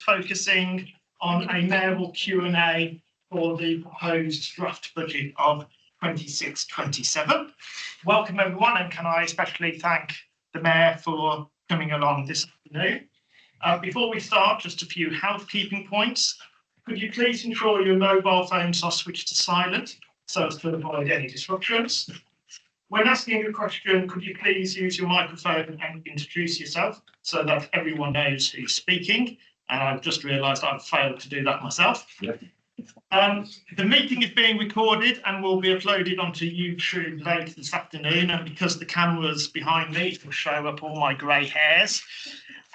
focusing on a mayoral Q&A for the proposed draft budget of 26-27. Welcome everyone, and can I especially thank the Mayor for coming along this afternoon. Before we start, just a few housekeeping points. Could you please ensure your mobile phones are switched to silent so as to avoid any disruptions? When asking a question, could you please use your microphone and introduce yourself so that everyone knows who's speaking? And I've just realised I've failed to do that myself. Yep. The meeting is being recorded and will be uploaded onto YouTube later this afternoon. And because the camera's behind me, it will show up all my grey hairs.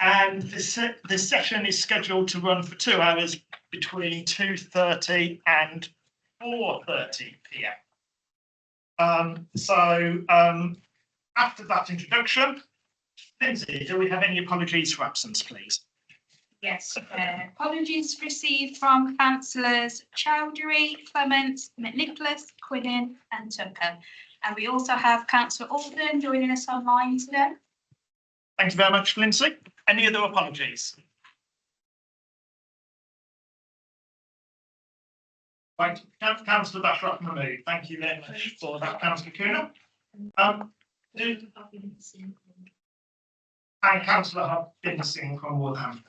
And the session is scheduled to run for 2 hours between 2:30 and 4:30 p.m. After that introduction, Lindsay, do we have any apologies for absence, please? Yes, apologies received from Councillors Chowdhury, Clements, McNicholas, Quinnan and Tucker. And we also have Councillor Alden joining us online today. Thank you very much, Lindsay. Any other apologies? Right, Councillor Bashraf Mahmood, thank you very much for that, Councillor Cooner. And Councillor Hutchinson from Wolverhampton.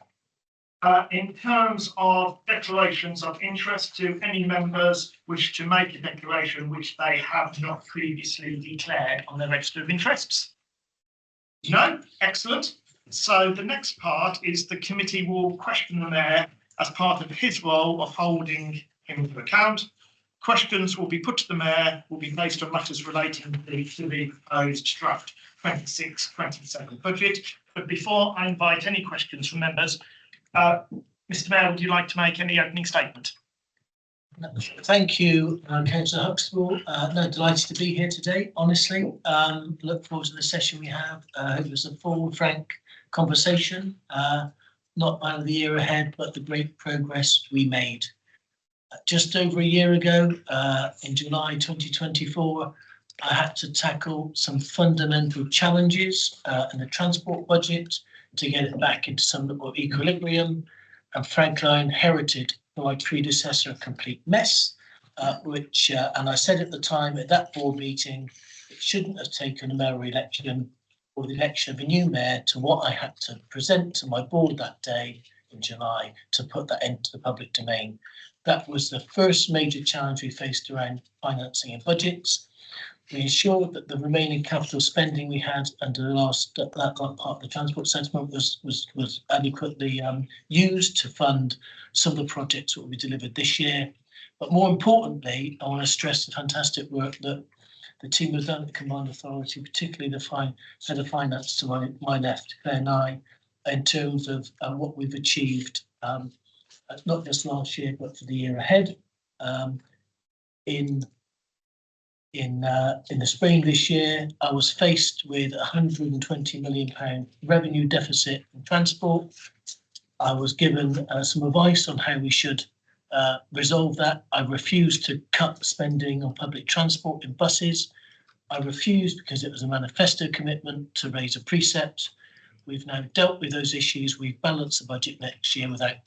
In terms of declarations of interest, do any members wish to make a declaration which they have not previously declared on their register of interests? No? Excellent. So the next part is the committee will question the Mayor as part of his role of holding him to account. Questions will be put to the Mayor, will be based on matters relating to the proposed draft 26-27 budget. But before I invite any questions from members, Mr. Mayor, would you like to make any opening statement? Thank you, Councillor Huxtable. No, delighted to be here today, honestly. Look forward to the session we have. It was a full, frank conversation, not only the year ahead, but the great progress we made. Just over a year ago, in July 2024, I had to tackle some fundamental challenges in the transport budget to get it back into some level of equilibrium. And frankly, I inherited from my predecessor a complete mess, and I said at the time at that board meeting, it shouldn't have taken a mayoral election or the election of a new mayor to what I had to present to my board that day in July to put that into the public domain. That was the first major challenge we faced around financing and budgets. We ensured that the remaining capital spending we had under the last that part of the transport settlement was adequately used to fund some of the projects that will be delivered this year. But more importantly, I want to stress the fantastic work that the team has done at the Command Authority, particularly the head of finance to my left, Claire Nye, in terms of what we've achieved, not just last year, but for the year ahead. In the spring this year, I was faced with £120 million revenue deficit in transport. I was given some advice on how we should resolve that. I refused to cut spending on public transport in buses. I refused because it was a manifesto commitment to raise a precept. We've now dealt with those issues. We've balanced the budget next year without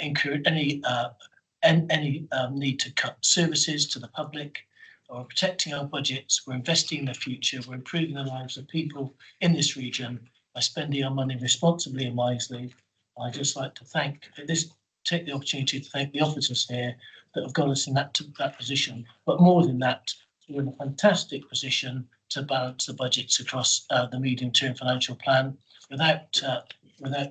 incurring any need to cut services to the public or protecting our budgets. We're investing in the future. We're improving the lives of people in this region by spending our money responsibly and wisely. I'd just like to take the opportunity to thank the officers here that have got us in that position. But more than that, we're in a fantastic position to balance the budgets across the medium-term financial plan without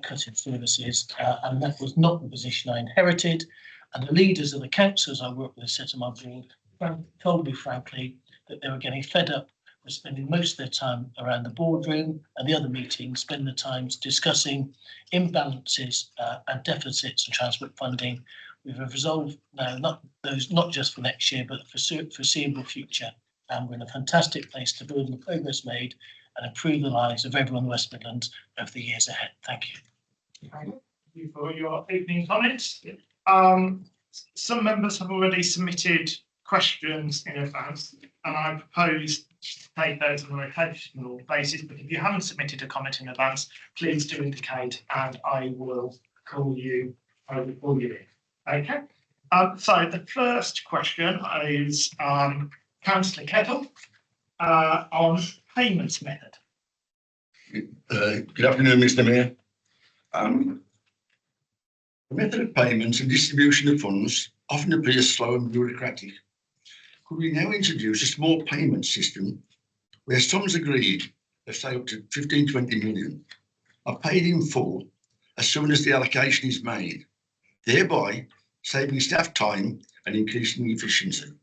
cutting services, and that was not the position I inherited. And the leaders of the councils I work with and sit on my board told me frankly that they were getting fed up with spending most of their time around the boardroom and the other meetings, spending the time discussing imbalances and deficits in transport funding. We've resolved now not just for next year, but for foreseeable future. And we're in a fantastic place to build on the progress made and improve the lives of everyone in the West Midlands over the years ahead. Thank you. Thank you for your opening comments. Some members have already submitted questions in advance, and I propose to take those on a rotational basis. But if you haven't submitted a comment in advance, please do indicate, and I will call you in. Okay. So the first question is Councillor Kettle on payment method. Good afternoon, Mr. Mayor. The method of payments and distribution of funds often appears slow and bureaucratic. Could we now introduce a small payment system where sums agreed, let's say up to 15-20 million, are paid in full as soon as the allocation is made, thereby saving staff time and increasing efficiency?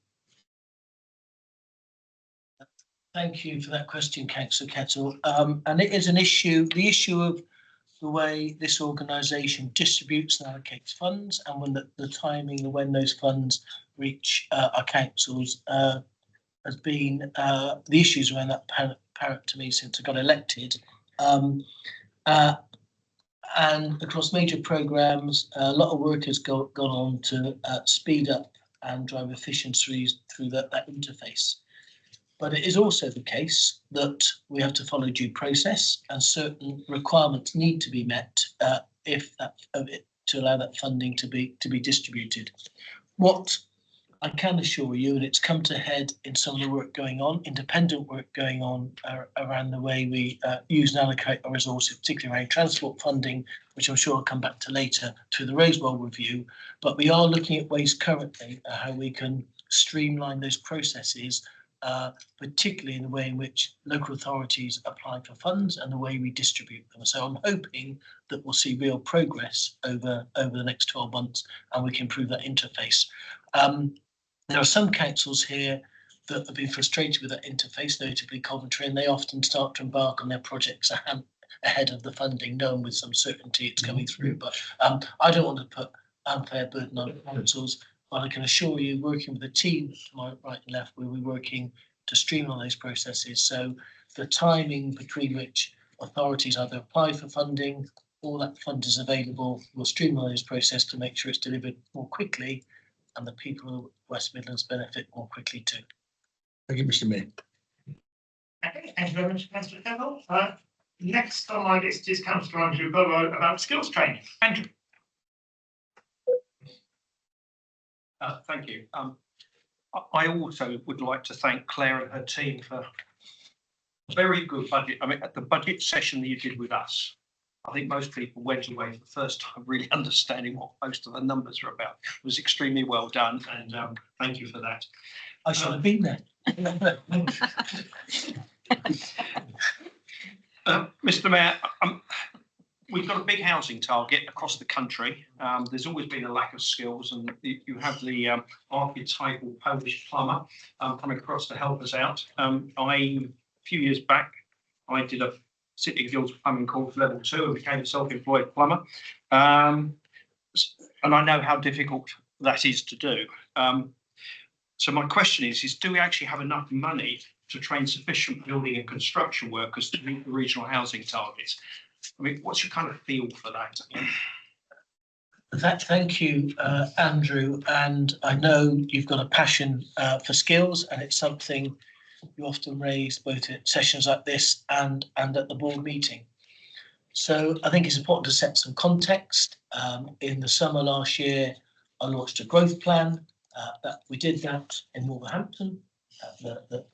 Thank you for that question, Councillor Kettle. And it is an issue, the issue of the way this organisation distributes and allocates funds, and when the timing of when those funds reach our councils has been the issues around that apparent to me since I got elected. And across major programmes, a lot of work has gone on to speed up and drive efficiencies through that interface. But it is also the case that we have to follow due process, and certain requirements need to be met to allow that funding to be distributed. What I can assure you, and it's come to head in some of the work going on, independent work going on around the way we use and allocate our resources, particularly around transport funding, which I'm sure I'll come back to later through the Rosewell review. But we are looking at ways currently how we can streamline those processes, particularly in the way in which local authorities apply for funds and the way we distribute them. So I'm hoping that we'll see real progress over the next 12 months and we can improve that interface. There are some councils here that have been frustrated with that interface, notably Coventry, and they often start to embark on their projects ahead of the funding, knowing with some certainty it's coming through. But I don't want to put unfair burden on councils. But I can assure you, working with the team to my right and left, we'll be working to streamline those processes. So the timing between which authorities either apply for funding or that fund is available, we'll streamline this process to make sure it's delivered more quickly and the people of West Midlands benefit more quickly too. Thank you, Mr. Mayor. Okay, thank you very much, Councillor Kettle. Next on my list is Councillor Andrew Burrow about skills training. Andrew. Thank you. I also would like to thank Claire and her team for a very good budget. I mean, at the budget session that you did with us, I think most people went away for the first time really understanding what most of the numbers are about. It was extremely well done, and thank you for that. I should have been there. Mr. Mayor, we've got a big housing target across the country. There's always been a lack of skills, and you have the archetypal Polish plumber coming across to help us out. A few years back, I did a City Guilds plumbing course level 2 and became a self-employed plumber. And I know how difficult that is to do. So my question is do we actually have enough money to train sufficient building and construction workers to meet the regional housing targets? I mean, what's your kind of feel for that? Thank you, Andrew. And I know you've got a passion for skills, and it's something you often raise both at sessions like this and at the board meeting. So I think it's important to set some context. In the summer last year, I launched a growth plan. We did that in Wolverhampton, the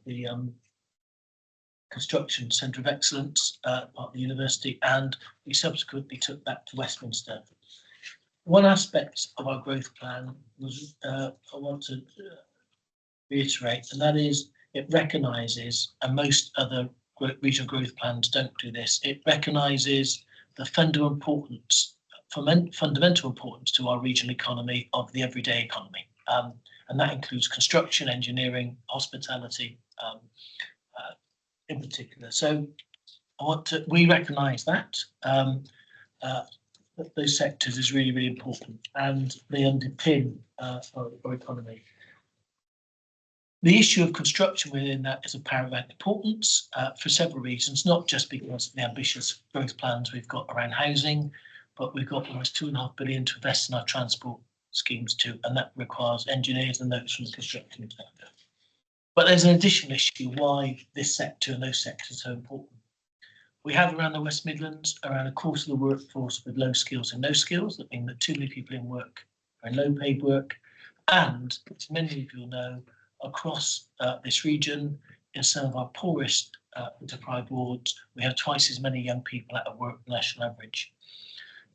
Construction Centre of Excellence, part of the university, and we subsequently took that to Westminster. One aspect of our growth plan was I want to reiterate, and that is it recognises, and most other regional growth plans don't do this, it recognises the fundamental importance to our regional economy of the everyday economy. And that includes construction, engineering, hospitality, in particular. So we recognise that those sectors is really, really important, and they underpin our economy. The issue of construction within that is of paramount importance for several reasons, not just because of the ambitious growth plans we've got around housing, but we've got almost 2.5 billion to invest in our transport schemes too, and that requires engineers and those from the construction sector. But there's an additional issue why this sector and those sectors are so important. We have around the West Midlands around a quarter of the workforce with low skills and no skills. That means that too many people in work are in low paid work. And as many of you know, across this region, in some of our poorest deprived wards, we have twice as many young people out of work than national average.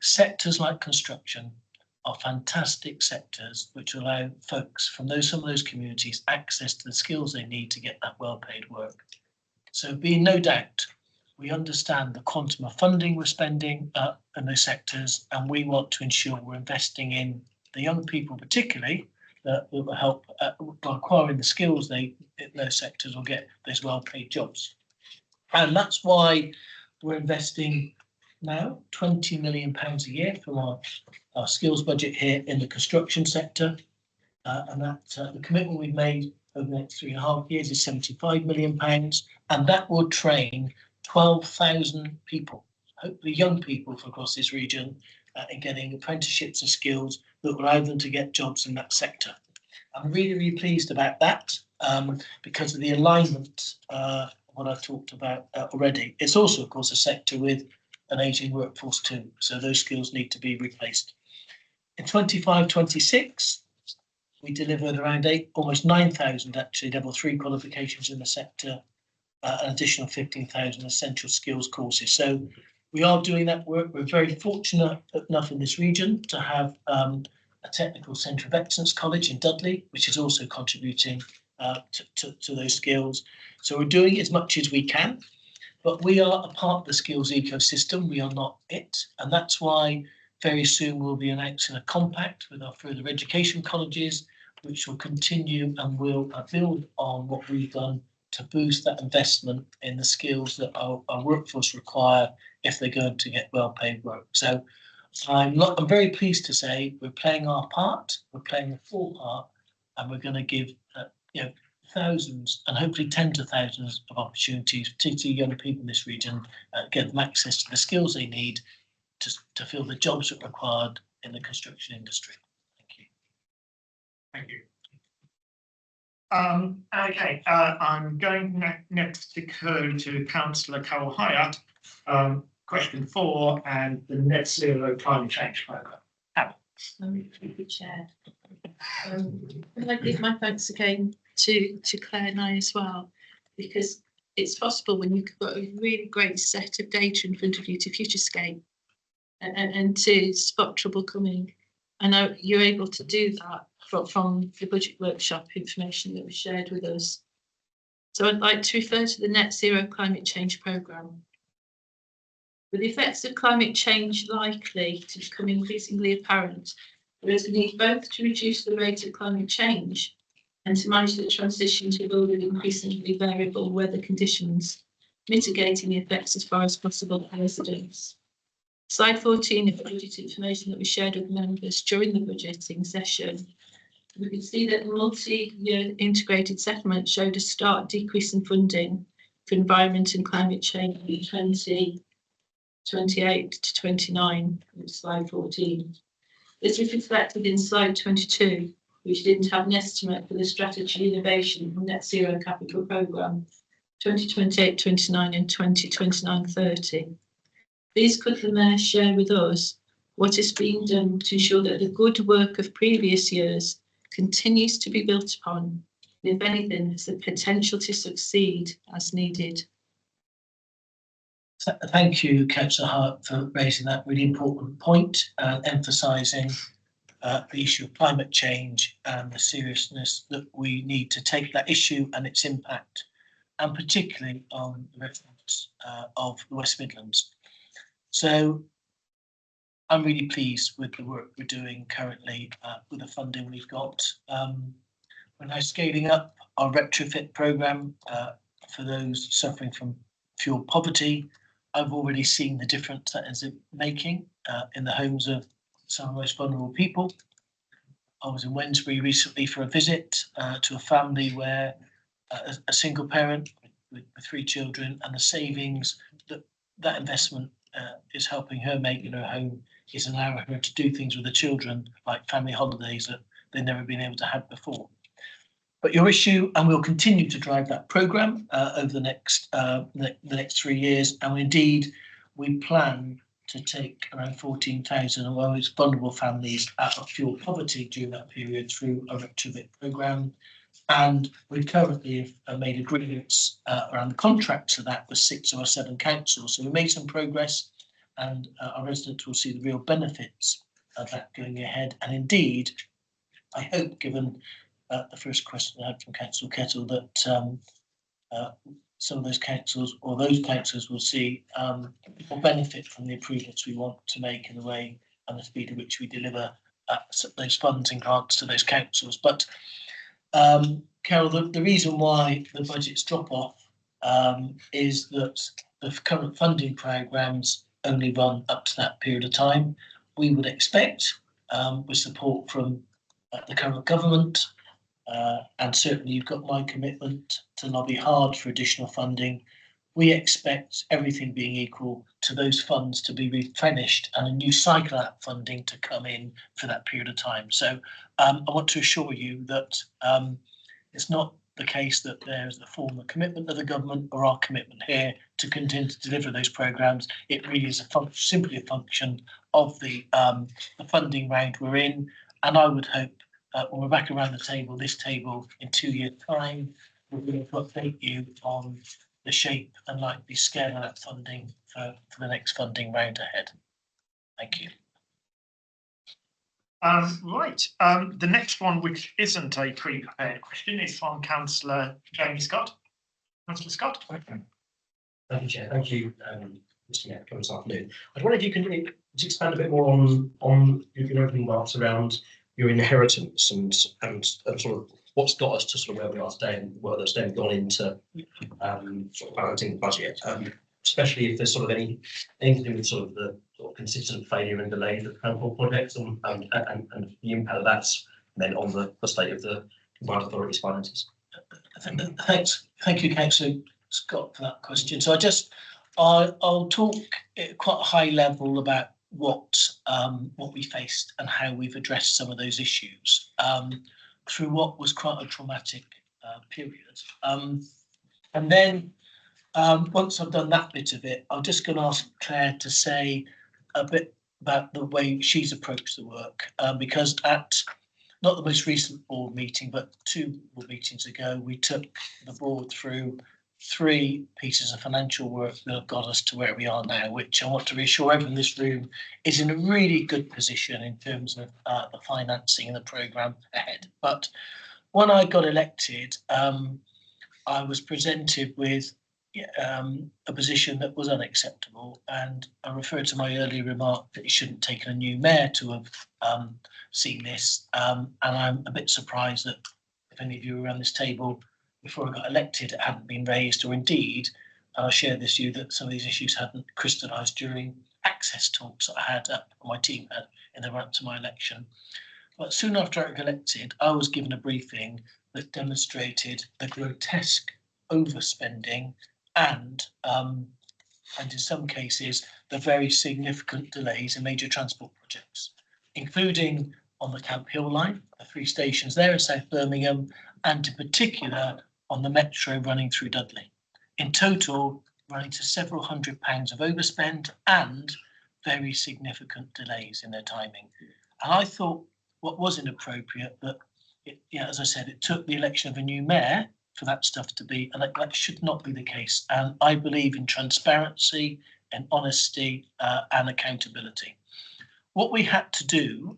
Sectors like construction are fantastic sectors which allow folks from some of those communities access to the skills they need to get that well-paid work. So be in no doubt, we understand the quantum of funding we're spending in those sectors, and we want to ensure we're investing in the young people particularly that will help by acquiring the skills in those sectors will get those well-paid jobs. And that's why we're investing now £20 million a year from our skills budget here in the construction sector. And that the commitment we've made over the next 3.5 years is £75 million. And that will train 12,000 people, hopefully young people across this region, in getting apprenticeships and skills that will allow them to get jobs in that sector. I'm really, really pleased about that because of the alignment of what I've talked about already. It's also, of course, a sector with an ageing workforce too, so those skills need to be replaced. In 25-26, we delivered around almost 9,000 actually level 3 qualifications in the sector, an additional 15,000 essential skills courses. So we are doing that work. We're very fortunate enough in this region to have a technical centre of excellence college in Dudley, which is also contributing to those skills. So we're doing as much as we can, but we are a part of the skills ecosystem. We are not it. And that's why very soon we'll be announcing a compact with our further education colleges, which will continue and will build on what we've done to boost that investment in the skills that our workforce require if they're going to get well-paid work. So I'm very pleased to say we're playing our part, we're playing a full part, and we're going to give thousands and hopefully tens of thousands of opportunities, particularly young people in this region, get them access to the skills they need to fill the jobs that are required in the construction industry. Thank you. Thank you. Okay, I'm going next to go to Councillor Carol Hyatt, question 4 and the net zero climate change programme. Thank you, Chair. I'd like to give my thanks again to Claire and I as well, because it's possible when you've got a really great set of data in front of you to futurescape and to spot trouble coming. I know you're able to do that from the budget workshop information that was shared with us. So I'd like to refer to the Net Zero Climate Change Programme. With the effects of climate change likely to become increasingly apparent, there is a need both to reduce the rate of climate change and to manage the transition to a world with increasingly variable weather conditions, mitigating the effects as far as possible for residents. Slide 14 of the budget information that was shared with members during the budgeting session, we can see that the multi-year integrated settlement showed a stark decrease in funding for environment and climate change in 2028 to 29, slide 14. This is reflected in slide 22, which didn't have an estimate for the strategy innovation and net zero capital programme 2028-29 and 2029-30. Please could the Mayor share with us what is being done to ensure that the good work of previous years continues to be built upon, and if anything, has the potential to succeed as needed. Thank you, Councillor Hart, for raising that really important point and emphasising the issue of climate change and the seriousness that we need to take that issue and its impact, and particularly on the residents of the West Midlands. So I'm really pleased with the work we're doing currently with the funding we've got. We're now scaling up our retrofit programme for those suffering from fuel poverty. I've already seen the difference that is making in the homes of some of the most vulnerable people. I was in Wednesbury recently for a visit to a family where a single parent with 3 children, and the savings that investment is helping her make in her home is allowing her to do things with the children like family holidays that they've never been able to have before. But your issue, and we'll continue to drive that programme over the next 3 years, and indeed we plan to take around 14,000 of our most vulnerable families out of fuel poverty during that period through a retrofit programme. And we currently have made agreements around the contracts of that with 6 or 7 councils. So we made some progress, and our residents will see the real benefits of that going ahead. And indeed, I hope, given the first question I had from Councillor Kettle, that some of those councils or those councillors will see will benefit from the improvements we want to make in the way and the speed at which we deliver those funds and grants to those councils. But Carol, the reason why the budgets drop off is that the current funding programmes only run up to that period of time. We would expect, with support from the current government, and certainly you've got my commitment to lobby hard for additional funding. We expect, everything being equal, to those funds to be replenished and a new cycle of funding to come in for that period of time. So I want to assure you that it's not the case that there's a formal commitment of the government or our commitment here to continue to deliver those programmes. It really is simply a function of the funding round we're in. And I would hope when we're back around the table, this table, in 2 years' time, we'll be able to update you on the shape and likely scale of that funding for the next funding round ahead. Thank you. Right. The next one, which isn't a pre-prepared question, is from Councillor Jamie Scott. Councillor Scott. Thank you, Chair. Thank you, Mr. Mayor, coming this afternoon. I wonder if you can expand a bit more on your opening remarks around your inheritance and sort of what's got us to sort of where we are today and where that's then gone into sort of balancing the budget, especially if there's sort of anything to do with sort of the sort of consistent failure and delays of transport projects and the impact of that's then on the state of the combined authority's finances. Thank you, Councillor Scott, for that question. So I'll talk at quite a high level about what we faced and how we've addressed some of those issues through what was quite a traumatic period. And then once I've done that bit of it, I'm just going to ask Claire to say a bit about the way she's approached the work, because at not the most recent board meeting, but 2 board meetings ago, we took the board through 3 pieces of financial work that have got us to where we are now, which I want to reassure everyone in this room is in a really good position in terms of the financing and the programme ahead. But when I got elected, I was presented with a position that was unacceptable, and I refer to my earlier remark that it shouldn't take a new mayor to have seen this, and I'm a bit surprised that if any of you around this table before I got elected it hadn't been raised, or indeed I'll share this view that some of these issues hadn't crystallised during access talks that I had my team had in the run up to my election. But soon after I got elected, I was given a briefing that demonstrated the grotesque overspending and in some cases the very significant delays in major transport projects, including on the Camp Hill line, the 3 stations there in South Birmingham, and in particular on the metro running through Dudley. In total, running to several £100s of overspend and very significant delays in their timing. And I thought what was inappropriate that, as I said, it took the election of a new mayor for that stuff to be, and that should not be the case. And I believe in transparency and honesty and accountability. What we had to do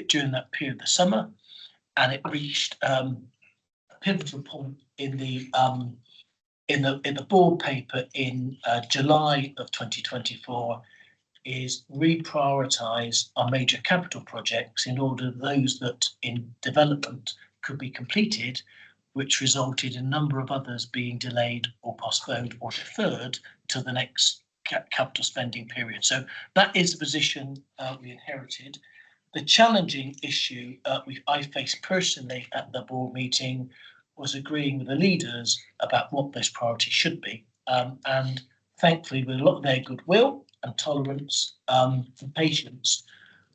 during that period of the summer, and it reached a pivotal point in the board paper in July of 2024, is reprioritise our major capital projects in order those that in development could be completed, which resulted in a number of others being delayed or postponed or deferred to the next capital spending period. So that is the position we inherited. The challenging issue I faced personally at the board meeting was agreeing with the leaders about what those priorities should be. And thankfully, with a lot of their goodwill and tolerance and patience,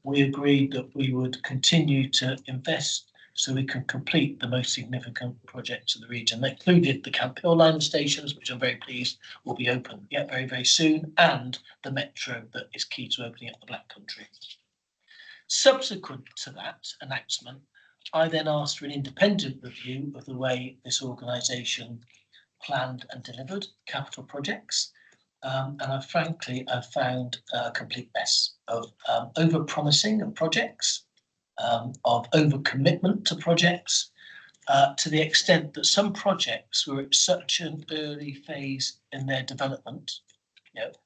we agreed that we would continue to invest so we can complete the most significant projects of the region. That included the Camp Hill line of stations, which I'm very pleased will be open very, very soon, and the metro that is key to opening up the Black Country. Subsequent to that announcement, I then asked for an independent review of the way this organisation planned and delivered capital projects. And I've found a complete mess of over-promising of projects, of over-commitment to projects, to the extent that some projects were at such an early phase in their development,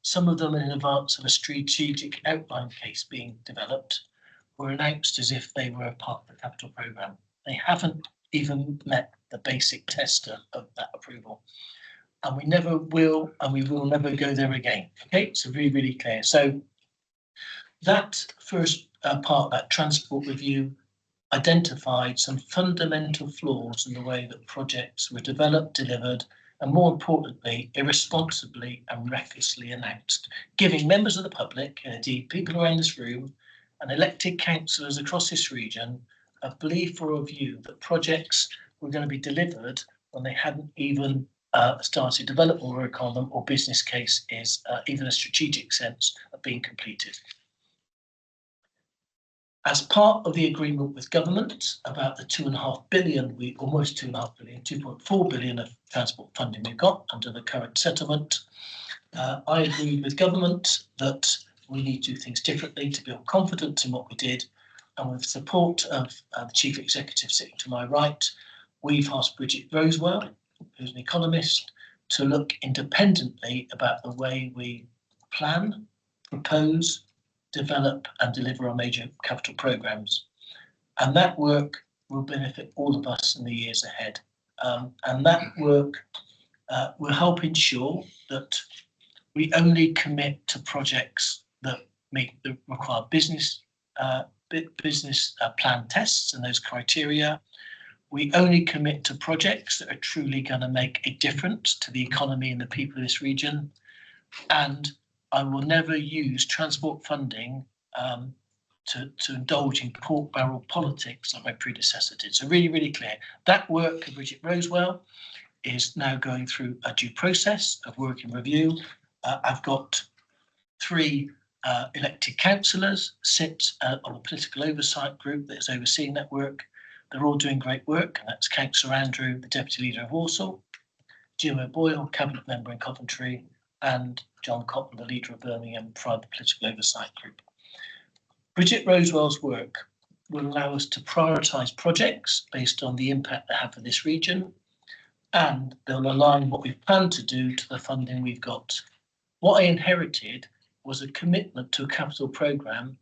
some of them in advance of a strategic outline case being developed, were announced as if they were a part of the capital programme. They haven't even met the basic tester of that approval. And we never will, and we will never go there again. Okay, so really, really clear. So that first part, that transport review, identified some fundamental flaws in the way that projects were developed, delivered, and more importantly, irresponsibly and recklessly announced, giving members of the public, and indeed people around this room, and elected councillors across this region, a belief or a view that projects were going to be delivered when they hadn't even started development work on them, or business case is even a strategic sense of being completed. As part of the agreement with government about the 2.5 billion, almost 2.5 billion, 2.4 billion of transport funding we've got under the current settlement, I agreed with government that we need to do things differently to build confidence in what we did. And with support of the Chief Executive sitting to my right, we've asked Bridget Rosewell, who's an economist, to look independently about the way we plan, propose, develop and deliver our major capital programmes. And that work will benefit all of us in the years ahead. And that work will help ensure that we only commit to projects that meet the required business plan tests and those criteria. We only commit to projects that are truly going to make a difference to the economy and the people of this region. And I will never use transport funding to indulge in pork barrel politics like my predecessor did. So really, really clear. That work of Bridget Rosewell is now going through a due process of work and review. I've got 3 elected councillors sit on a political oversight group that is overseeing that work. They're all doing great work, and that's Councillor Andrew, the Deputy Leader of Walsall, Jim O'Boyle, Cabinet Member in Coventry, and John Cotton, the Leader of Birmingham, from the political oversight group. Bridget Rosewell's work will allow us to prioritise projects based on the impact they have for this region, and they'll align what we've planned to do to the funding we've got. What I inherited was a commitment to a capital programme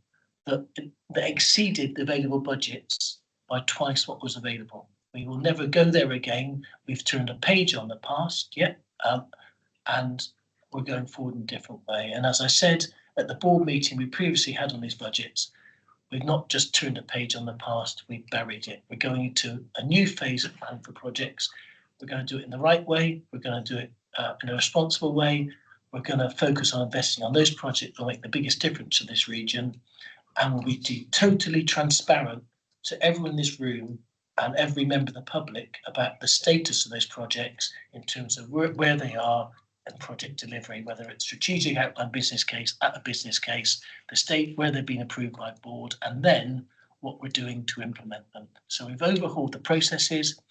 that exceeded the available budgets by twice what was available. We will never go there again. We've turned a page on the past, and we're going forward in a different way. And as I said at the board meeting we previously had on these budgets, we've not just turned a page on the past, we've buried it. We're going into a new phase of plan for projects. We're going to do it in the right way. We're going to do it in a responsible way. We're going to focus on investing on those projects that will make the biggest difference to this region, and we'll be totally transparent to everyone in this room and every member of the public about the status of those projects in terms of where they are and project delivery, whether it's strategic outline business case, at a business case, the state where they've been approved by board, and then what we're doing to implement them. So we've overhauled the processes,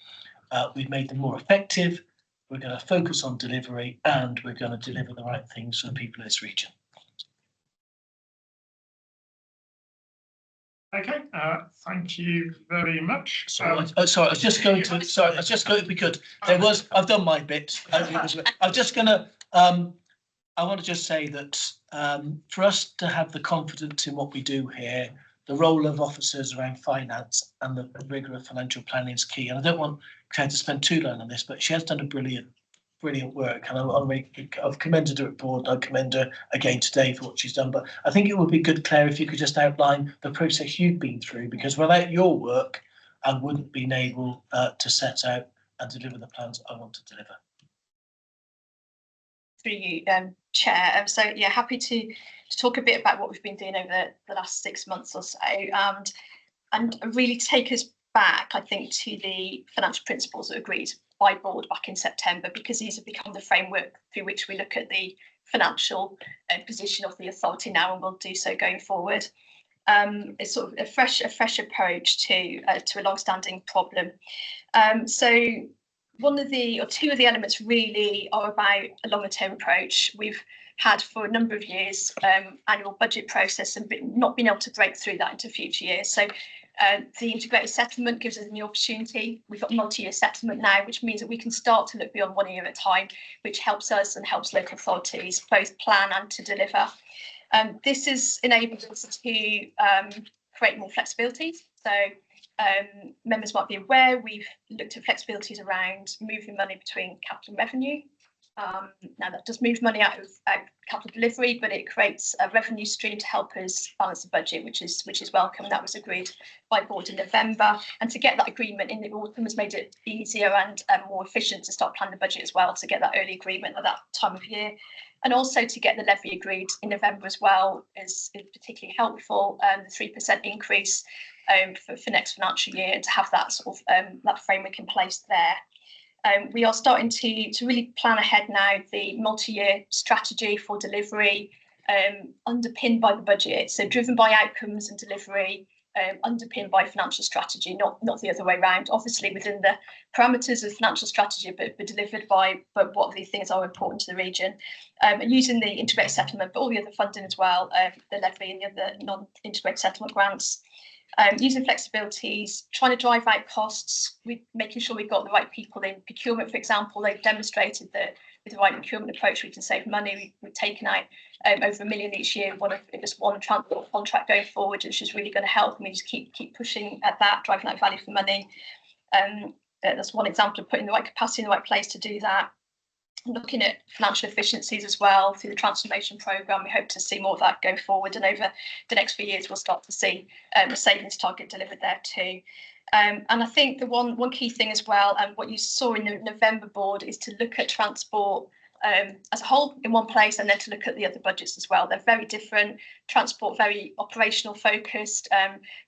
we've made them more effective, we're going to focus on delivery, and we're going to deliver the right things for the people of this region. Okay, thank you very much. Sorry, I was just going to, if we could, I've done my bit. I'm just going to, I want to just say that for us to have the confidence in what we do here, the role of officers around finance and the rigor of financial planning is key. And I don't want Claire to spend too long on this, but she has done a brilliant work, and I've commended her at board, and I commend her again today for what she's done. But I think it would be good, Claire, if you could just outline the process you've been through, because without your work, I wouldn't have been able to set out and deliver the plans I want to deliver. Through you, Chair. So yeah, happy to talk a bit about what we've been doing over the last 6 months or so, and really take us back, I think, to the financial principles that were agreed by board back in September, because these have become the framework through which we look at the financial position of the authority now, and will do so going forward. It's sort of a fresh approach to a long-standing problem. So one of the, or two of the elements really are about a longer-term approach. We've had for a number of years annual budget process and not been able to break through that into future years. So the integrated settlement gives us a new opportunity. We've got multi-year settlement now, which means that we can start to look beyond 1 year at a time, which helps us and helps local authorities both plan and to deliver. This has enabled us to create more flexibility. So members might be aware we've looked at flexibilities around moving money between capital and revenue. Now that does move money out of capital delivery, but it creates a revenue stream to help us balance the budget, which is welcome. That was agreed by board in November, and to get that agreement in the autumn has made it easier and more efficient to start planning the budget as well, to get that early agreement at that time of year. And also to get the levy agreed in November as well is particularly helpful, the 3% increase for next financial year, and to have that sort of that framework in place there. We are starting to really plan ahead now the multi-year strategy for delivery, underpinned by the budget, so driven by outcomes and delivery, underpinned by financial strategy, not the other way around. Obviously within the parameters of financial strategy, but delivered by what these things are important to the region, and using the integrated settlement, but all the other funding as well, the levy and the other non-integrated settlement grants. Using flexibilities, trying to drive out costs, making sure we've got the right people in procurement, for example. They've demonstrated that with the right procurement approach, we can save money. We've taken out over £1 million each year, just one transport contract going forward, which is really going to help. And we just keep pushing at that, driving out value for money. That's one example of putting the right capacity in the right place to do that. Looking at financial efficiencies as well through the transformation programme. We hope to see more of that going forward, and over the next few years we'll start to see the savings target delivered there too. And I think the one key thing as well, and what you saw in the November board, is to look at transport as a whole in one place, and then to look at the other budgets as well. They're very different. Transport very operational focused,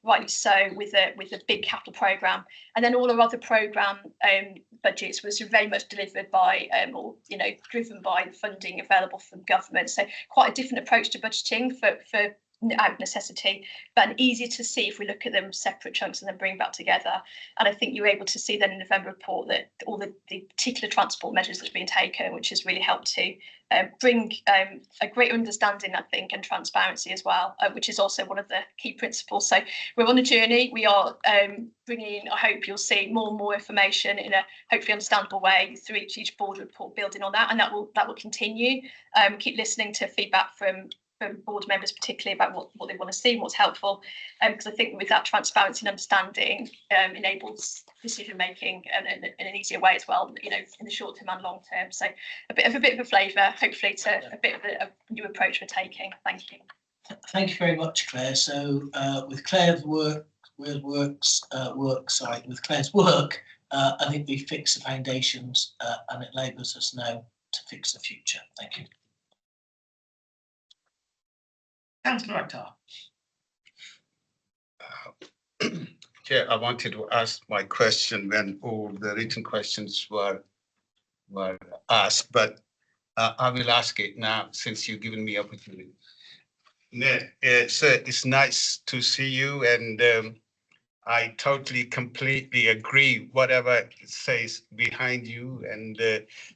rightly so, with a big capital programme, and then all our other programme budgets was very much delivered by or driven by the funding available from government. So quite a different approach to budgeting for out of necessity, but easier to see if we look at them separate chunks and then bring back together. And I think you're able to see then in the November report that all the particular transport measures that have been taken, which has really helped to bring a greater understanding, I think, and transparency as well, which is also one of the key principles. So we're on a journey. We are bringing, I hope you'll see more and more information in a hopefully understandable way through each board report, building on that, and that will continue. Keep listening to feedback from board members, particularly about what they want to see, what's helpful, because I think with that transparency and understanding enables decision making in an easier way as well, in the short term and long term. So a bit of a flavour, hopefully, to a bit of a new approach we're taking. Thank you. Thank you very much, Claire. So with Claire's work, with Claire's work, I think we fixed the foundations, and it enables us now to fix the future. Thank you. Councillor Akhtar. Chair, I wanted to ask my question when all the written questions were asked, but I will ask it now since you've given me opportunity. It's nice to see you, and I totally, completely agree whatever it says behind you, and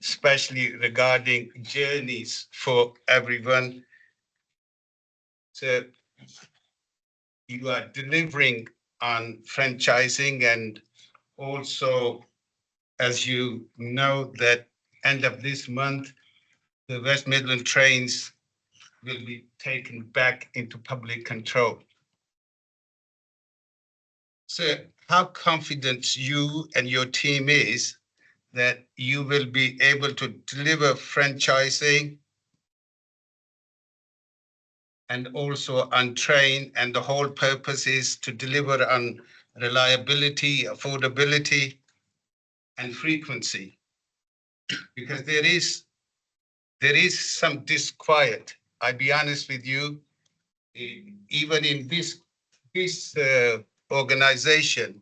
especially regarding journeys for everyone. So you are delivering on franchising, and also, as you know, that end of this month, the West Midland trains will be taken back into public control. So how confident you and your team is that you will be able to deliver franchising and also on train, and the whole purpose is to deliver on reliability, affordability, and frequency? Because there is some disquiet. I'll be honest with you, even in this organization,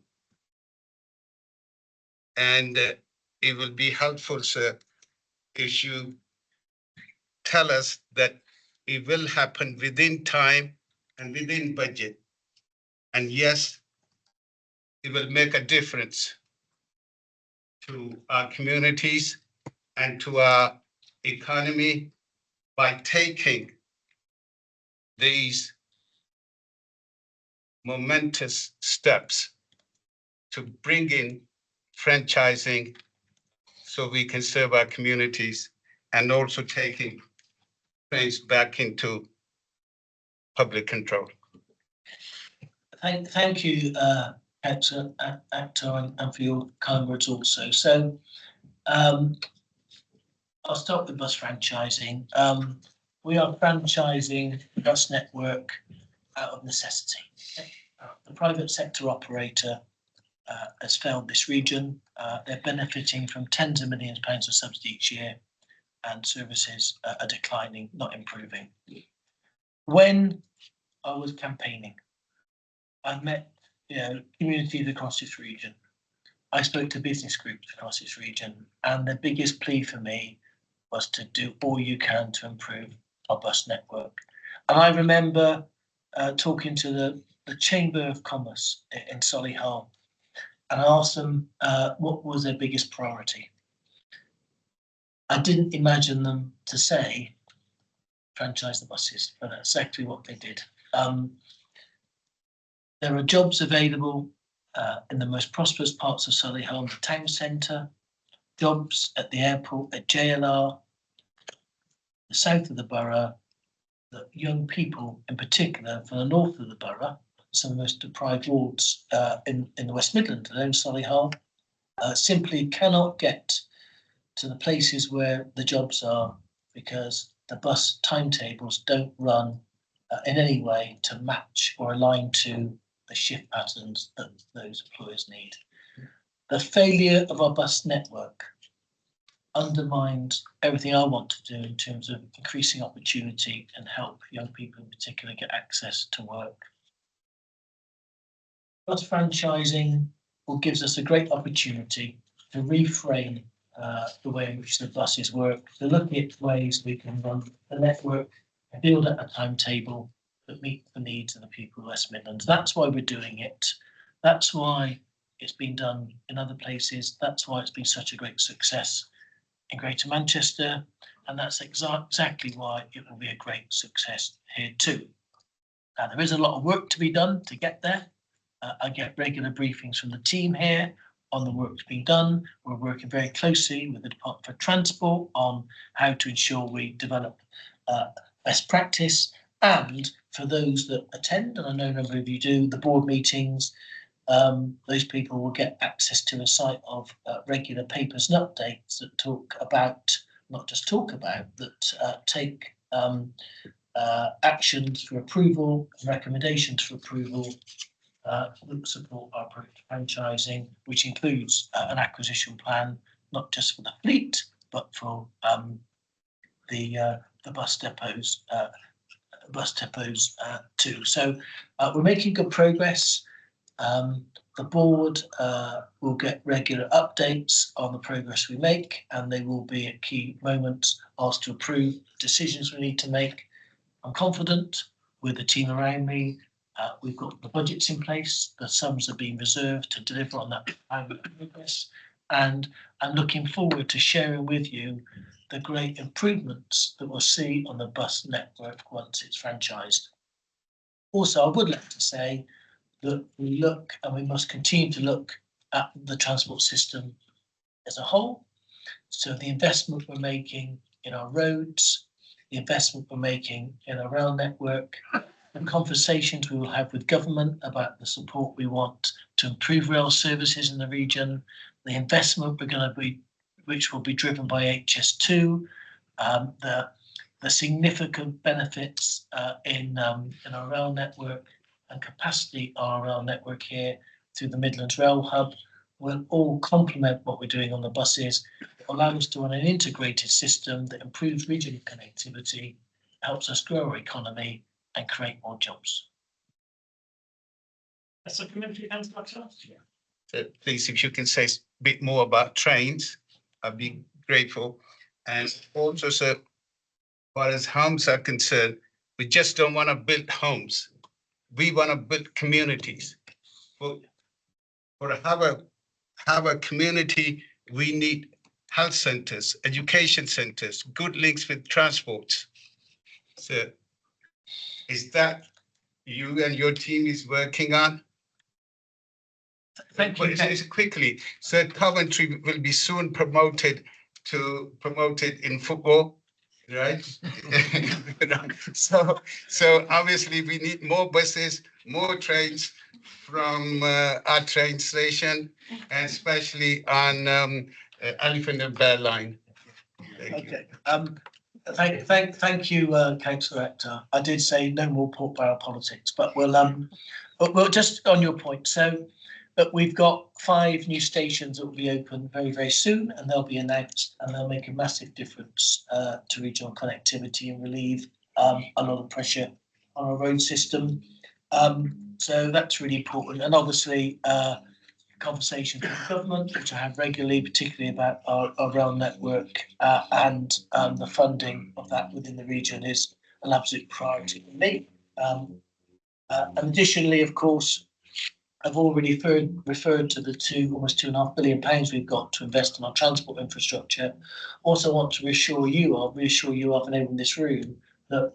And it will be helpful, sir, if you tell us that it will happen within time and within budget. And yes, it will make a difference to our communities and to our economy by taking these momentous steps to bring in franchising so we can serve our communities, and also taking things back into public control. Thank you, Councillor Akhtar, and for your kind words also. So I'll start with bus franchising. We are franchising the bus network out of necessity. The private sector operator has failed this region. They're benefiting from tens of millions of pounds of subsidy each year, and services are declining, not improving. When I was campaigning, I met communities across this region. I spoke to business groups across this region, and the biggest plea for me was to do all you can to improve our bus network. And I remember talking to the Chamber of Commerce in Solihull, and I asked them what was their biggest priority. I didn't imagine them to say franchise the buses, but that's exactly what they did. There are jobs available in the most prosperous parts of Solihull, the town centre, jobs at the airport, at JLR, the south of the borough, that young people in particular from the north of the borough, some of the most deprived wards in the West Midlands, alone Solihull, simply cannot get to the places where the jobs are because the bus timetables don't run in any way to match or align to the shift patterns that those employers need. The failure of our bus network undermines everything I want to do in terms of increasing opportunity and help young people in particular get access to work. Bus franchising gives us a great opportunity to reframe the way in which the buses work, to look at ways we can run the network and build at a timetable that meet the needs of the people of West Midlands. That's why we're doing it. That's why it's been done in other places. That's why it's been such a great success in Greater Manchester. And that's exactly why it will be a great success here too. Now, there is a lot of work to be done to get there. I get regular briefings from the team here on the work that's being done. We're working very closely with the Department for Transport on how to ensure we develop best practice. And for those that attend, and I know a number of you do, the board meetings, those people will get access to a site of regular papers and updates that talk about, not just talk about, that take actions for approval, recommendations for approval that support our approach to franchising, which includes an acquisition plan, not just for the fleet, but for the bus depots too. So we're making good progress. The board will get regular updates on the progress we make, and they will be at key moments asked to approve decisions we need to make. I'm confident with the team around me. We've got the budgets in place, the sums are being reserved to deliver on that progress, and I'm looking forward to sharing with you the great improvements that we'll see on the bus network once it's franchised. Also, I would like to say that we look, and we must continue to look at the transport system as a whole. So the investment we're making in our roads, the investment we're making in our rail network, the conversations we will have with government about the support we want to improve rail services in the region, the investment we're going to be, which will be driven by HS2, the significant benefits in our rail network and capacity on our rail network here through the Midlands Rail Hub will all complement what we're doing on the buses, allow us to run an integrated system that improves regional connectivity, helps us grow our economy and create more jobs. That's a community councillor. So please, if you can say a bit more about trains, I'd be grateful. And also, sir, as far as homes are concerned, we just don't want to build homes. We want to build communities. For have a community, we need health centers, education centers, good links with transports. So is that you and your team is working on? Thank you. Quickly, so Coventry will be soon promoted in football, right? So obviously we need more buses, more trains from our train station, and especially on Elephant and Bear line. Thank you. Okay. Thank you, Councillor Hector. I did say no more pork barrel politics, but we'll just on your point. So, but we've got 5 new stations that will be open very, very soon, and they'll be announced, and they'll make a massive difference to regional connectivity and relieve a lot of pressure on our road system. So that's really important, and obviously conversations with the government, which I have regularly, particularly about our rail network and the funding of that within the region is an absolute priority for me. And additionally, of course, I've already referred to the almost £2.5 billion we've got to invest in our transport infrastructure. Also want to reassure you of anyone in this room that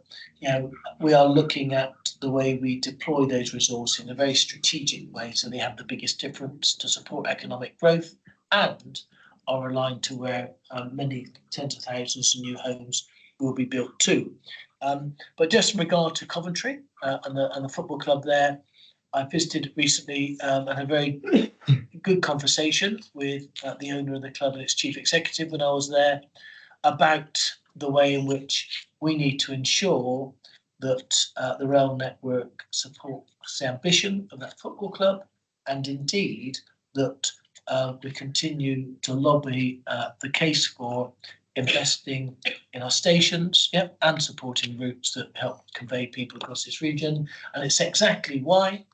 we are looking at the way we deploy those resources in a very strategic way, so they have the biggest difference to support economic growth and are aligned to where many tens of thousands of new homes will be built too. But just in regard to Coventry and the football club there, I visited recently and had a very good conversation with the owner of the club and its chief executive when I was there about the way in which we need to ensure that the rail network supports the ambition of that football club, and indeed that we continue to lobby the case for investing in our stations, and supporting routes that help convey people across this region. And it's exactly why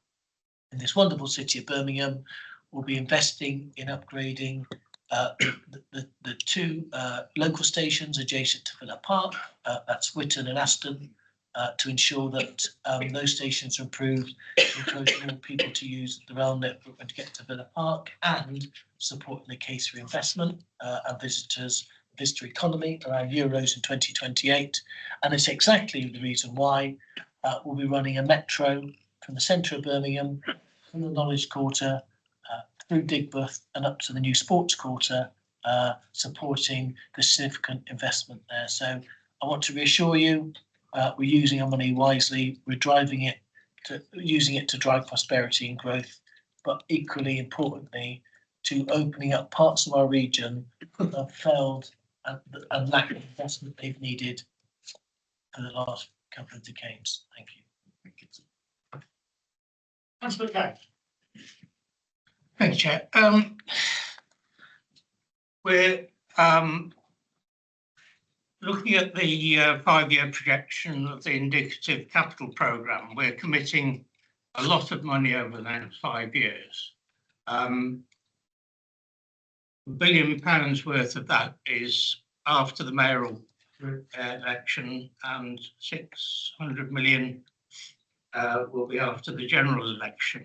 in this wonderful city of Birmingham, we'll be investing in upgrading the 2 local stations adjacent to Villa Park, that's Whitton and Aston, to ensure that those stations are improved, to encourage more people to use the rail network and to get to Villa Park, and supporting the case for investment and visitor economy around Euros in 2028. And it's exactly the reason why we'll be running a metro from the centre of Birmingham, from the Knowledge Quarter, through Digbeth and up to the new Sports Quarter, supporting the significant investment there. So I want to reassure you, we're using our money wisely. We're using it to drive prosperity and growth, but equally importantly, to opening up parts of our region that have failed and lack of investment they've needed for the last couple of decades. Thank you. Councillor Gay. Thank you, Chair. We're looking at the 5-year projection of the indicative capital programme. We're committing a lot of money over the next 5 years. £1 billion worth of that is after the mayoral election, and 600 million will be after the general election.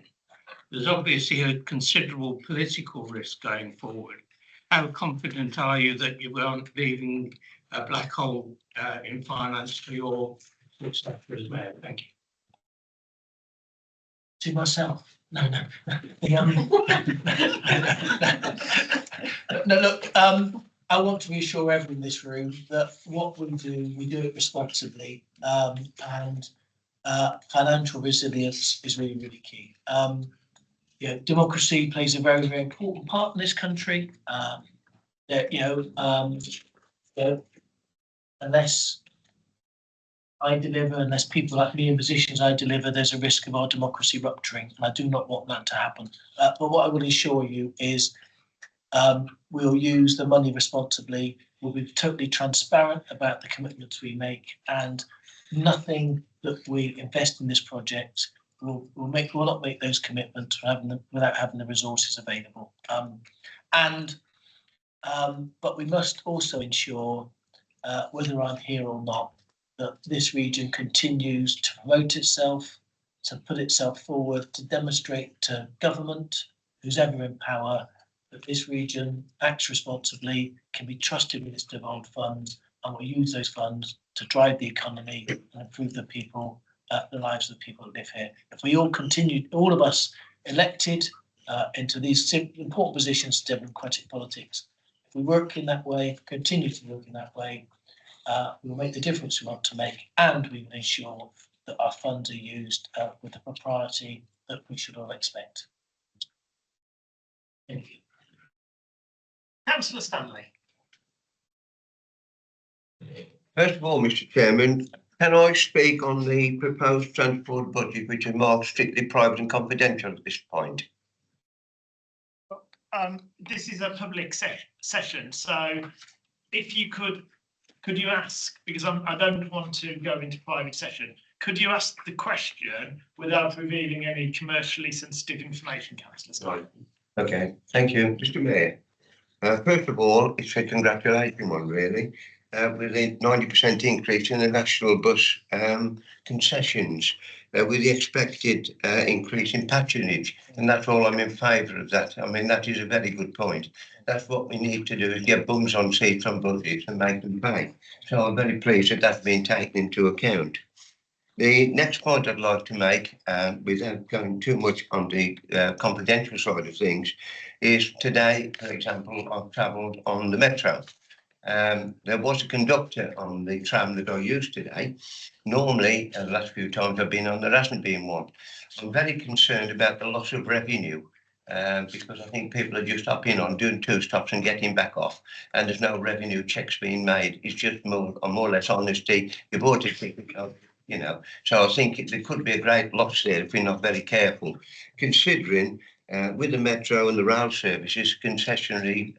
There's obviously a considerable political risk going forward. How confident are you that you aren't leaving a black hole in finance for your successor as mayor? Thank you. To myself? No. No, look, I want to reassure everyone in this room that what we do it responsibly, and financial resilience is really, really key. Democracy plays a very, very important part in this country. Unless I deliver, unless people like me in positions I deliver, there's a risk of our democracy rupturing, and I do not want that to happen. But what I will assure you is we'll use the money responsibly. We'll be totally transparent about the commitments we make, and nothing that we invest in this project we'll not make those commitments without having the resources available. But we must also ensure, whether I'm here or not, that this region continues to promote itself, to put itself forward, to demonstrate to government, who's ever in power, that this region acts responsibly, can be trusted with its devolved funds, and will use those funds to drive the economy and improve the lives of the people that live here. If we all continue, all of us elected into these important positions of democratic politics, if we work in that way, continue to work in that way, we will make the difference we want to make, and we will ensure that our funds are used with the propriety that we should all expect. Thank you. Councillor Stanley. First of all, Mr. Chairman, can I speak on the proposed transport budget, which is marked strictly private and confidential at this point? This is a public session, so if you could you ask, because I don't want to go into private session, could you ask the question without revealing any commercially sensitive information, Councillor Stanley? Okay, thank you, Mr. Mayor. First of all, it's a congratulation one, really, with a 90% increase in the national bus concessions, with the expected increase in patronage, and that's all. I'm in favour of that. I mean, that is a very good point. That's what we need to do, is get bums on seats on buses and make them pay. So I'm very pleased that that's been taken into account. The next point I'd like to make, without going too much on the confidential side of things, is today, for example, I've travelled on the metro. There was a conductor on the tram that I used today. Normally, the last few times I've been on, there hasn't been one. I'm very concerned about the loss of revenue, because I think people are just hopping on, doing 2 stops and getting back off, and there's no revenue checks being made. It's just more or less honesty. You bought a ticket, you know. So I think there could be a great loss there if we're not very careful, considering with the metro and the rail services, concessionary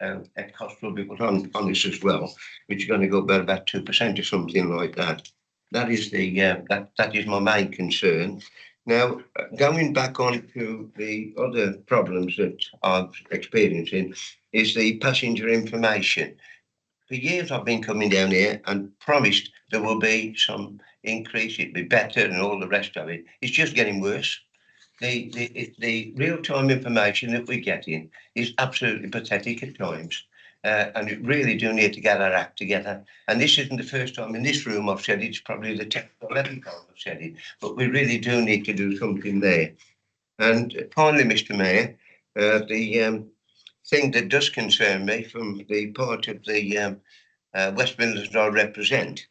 costs will be put on this as well, which is going to go about 2% or something like that. That is that is my main concern. Now, going back on to the other problems that I'm experiencing is the passenger information. For years I've been coming down here and promised there will be some increase, it'd be better and all the rest of it. It's just getting worse. The real-time information that we're getting is absolutely pathetic at times. And we really do need to get our act together. And this isn't the first time in this room I've said it, it's probably the 10th or 11th time I've said it, but we really do need to do something there. And finally, Mr. Mayor, the thing that does concern me from the part of the West Midlands that I represent,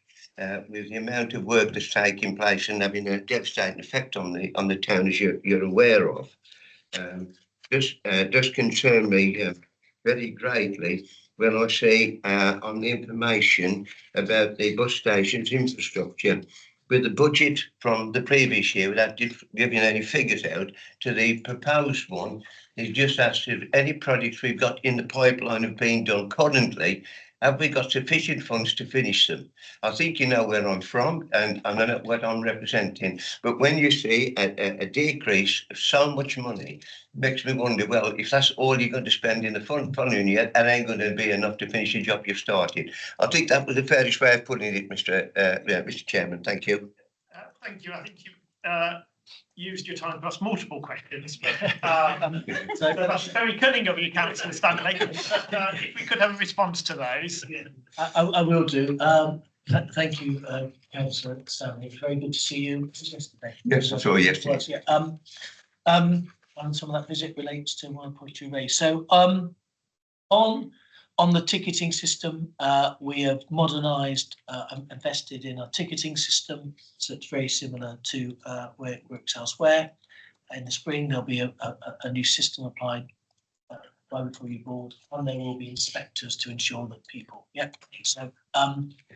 with the amount of work that's taking place and having a devastating effect on the town, as you're aware of, does concern me very greatly when I see on the information about the bus stations infrastructure, with the budget from the previous year, without giving any figures out, to the proposed one, is just asked if any projects we've got in the pipeline have been done currently. Have we got sufficient funds to finish them? I think you know where I'm from and I know what I'm representing. But when you see a decrease of so much money, it makes me wonder, well, if that's all you're going to spend in the following year, that ain't going to be enough to finish the job you've started. I think that was the fairest way of putting it, Mr. Chairman. Thank you. Thank you. I think you used your time to ask multiple questions. So That's very cunning of you, Councillor Stanley. If we could have a response to those. I will do. Thank you, Councillor Stanley. It's very good to see you. Yesterday. Yes, I saw you yesterday. Yeah. And some of that visit relates to one point you raised. So on the ticketing system, we have modernised and invested in our ticketing system, so it's very similar to where it works elsewhere. In the spring, there'll be a new system applied before you board, and there will be inspectors to ensure that people. Yep.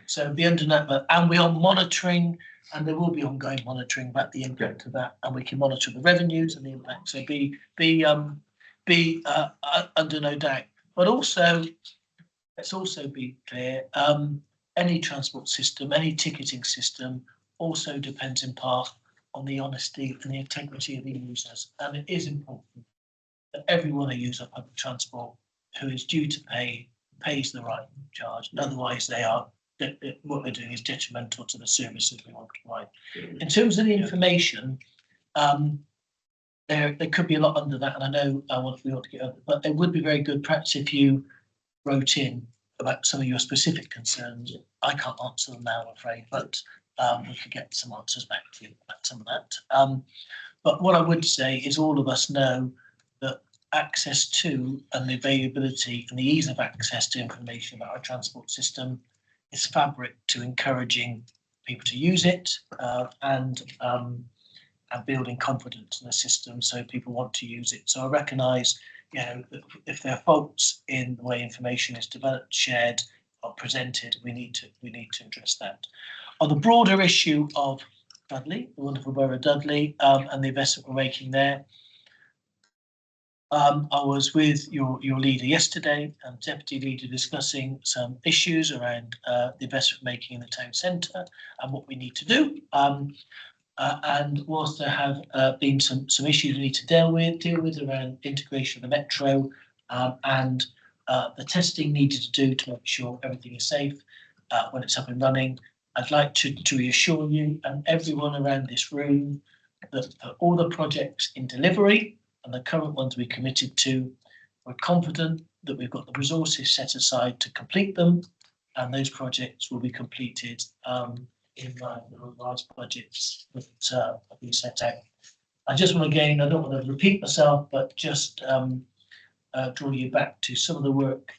So be under that, and we are monitoring, and there will be ongoing monitoring about the impact of that, and we can monitor the revenues and the impact. So be under no doubt. But also, let's also be clear, any transport system, any ticketing system also depends in part on the honesty and the integrity of the users. And it is important that everyone who uses public transport who is due to pay pays the right charge. Otherwise, what they're doing is detrimental to the services we want to provide. In terms of the information, there could be a lot under that, and I know we want to get over, but it would be very good perhaps if you wrote in about some of your specific concerns. I can't answer them now, I'm afraid, but we could get some answers back to you about some of that. But what I would say is all of us know that access to and the availability and the ease of access to information about our transport system is fabric to encouraging people to use it and building confidence in the system so people want to use it. So I recognise, you know, if there are faults in the way information is developed, shared, or presented, we need to address that. On the broader issue of Dudley, the wonderful borough of Dudley, and the investment we're making there, I was with your leader yesterday and deputy leader discussing some issues around the investment making in the town centre and what we need to do. And whilst there have been some issues we need to deal with around integration of the metro and the testing needed to do to make sure everything is safe when it's up and running, I'd like to reassure you and everyone around this room that for all the projects in delivery and the current ones we committed to, we're confident that we've got the resources set aside to complete them, and those projects will be completed in line with the revised budgets that have been set out. I just want to, again, I don't want to repeat myself, but just draw you back to some of the work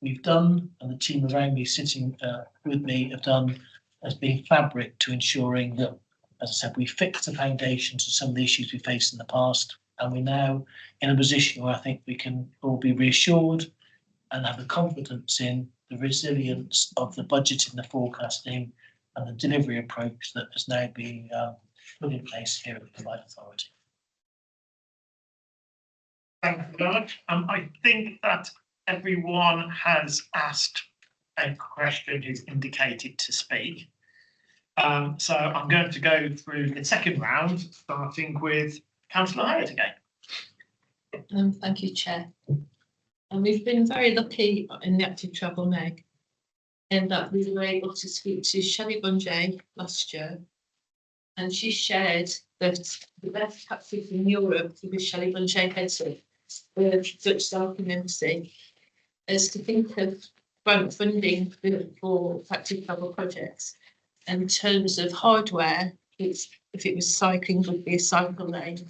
we've done and the team around me sitting with me have done as being fabric to ensuring that, as I said, we fix the foundations of some of the issues we faced in the past, and we're now in a position where I think we can all be reassured and have the confidence in the resilience of the budgeting, the forecasting and the delivery approach that has now been put in place here at the Provide Authority. Thank you very much. I think that everyone has asked a question who's indicated to speak. So I'm going to go through the second round, starting with Councillor Hyatt again. Thank you, Chair. And we've been very lucky in the active travel Meg, in that we were able to speak to Shelley Bunjay last year, and she shared that the best practice in Europe, with Shelley Bunjay heads of the Dutch Selfie Embassy, is to think of grant funding for active travel projects. In terms of hardware, if it was cycling, would be a cycle lane.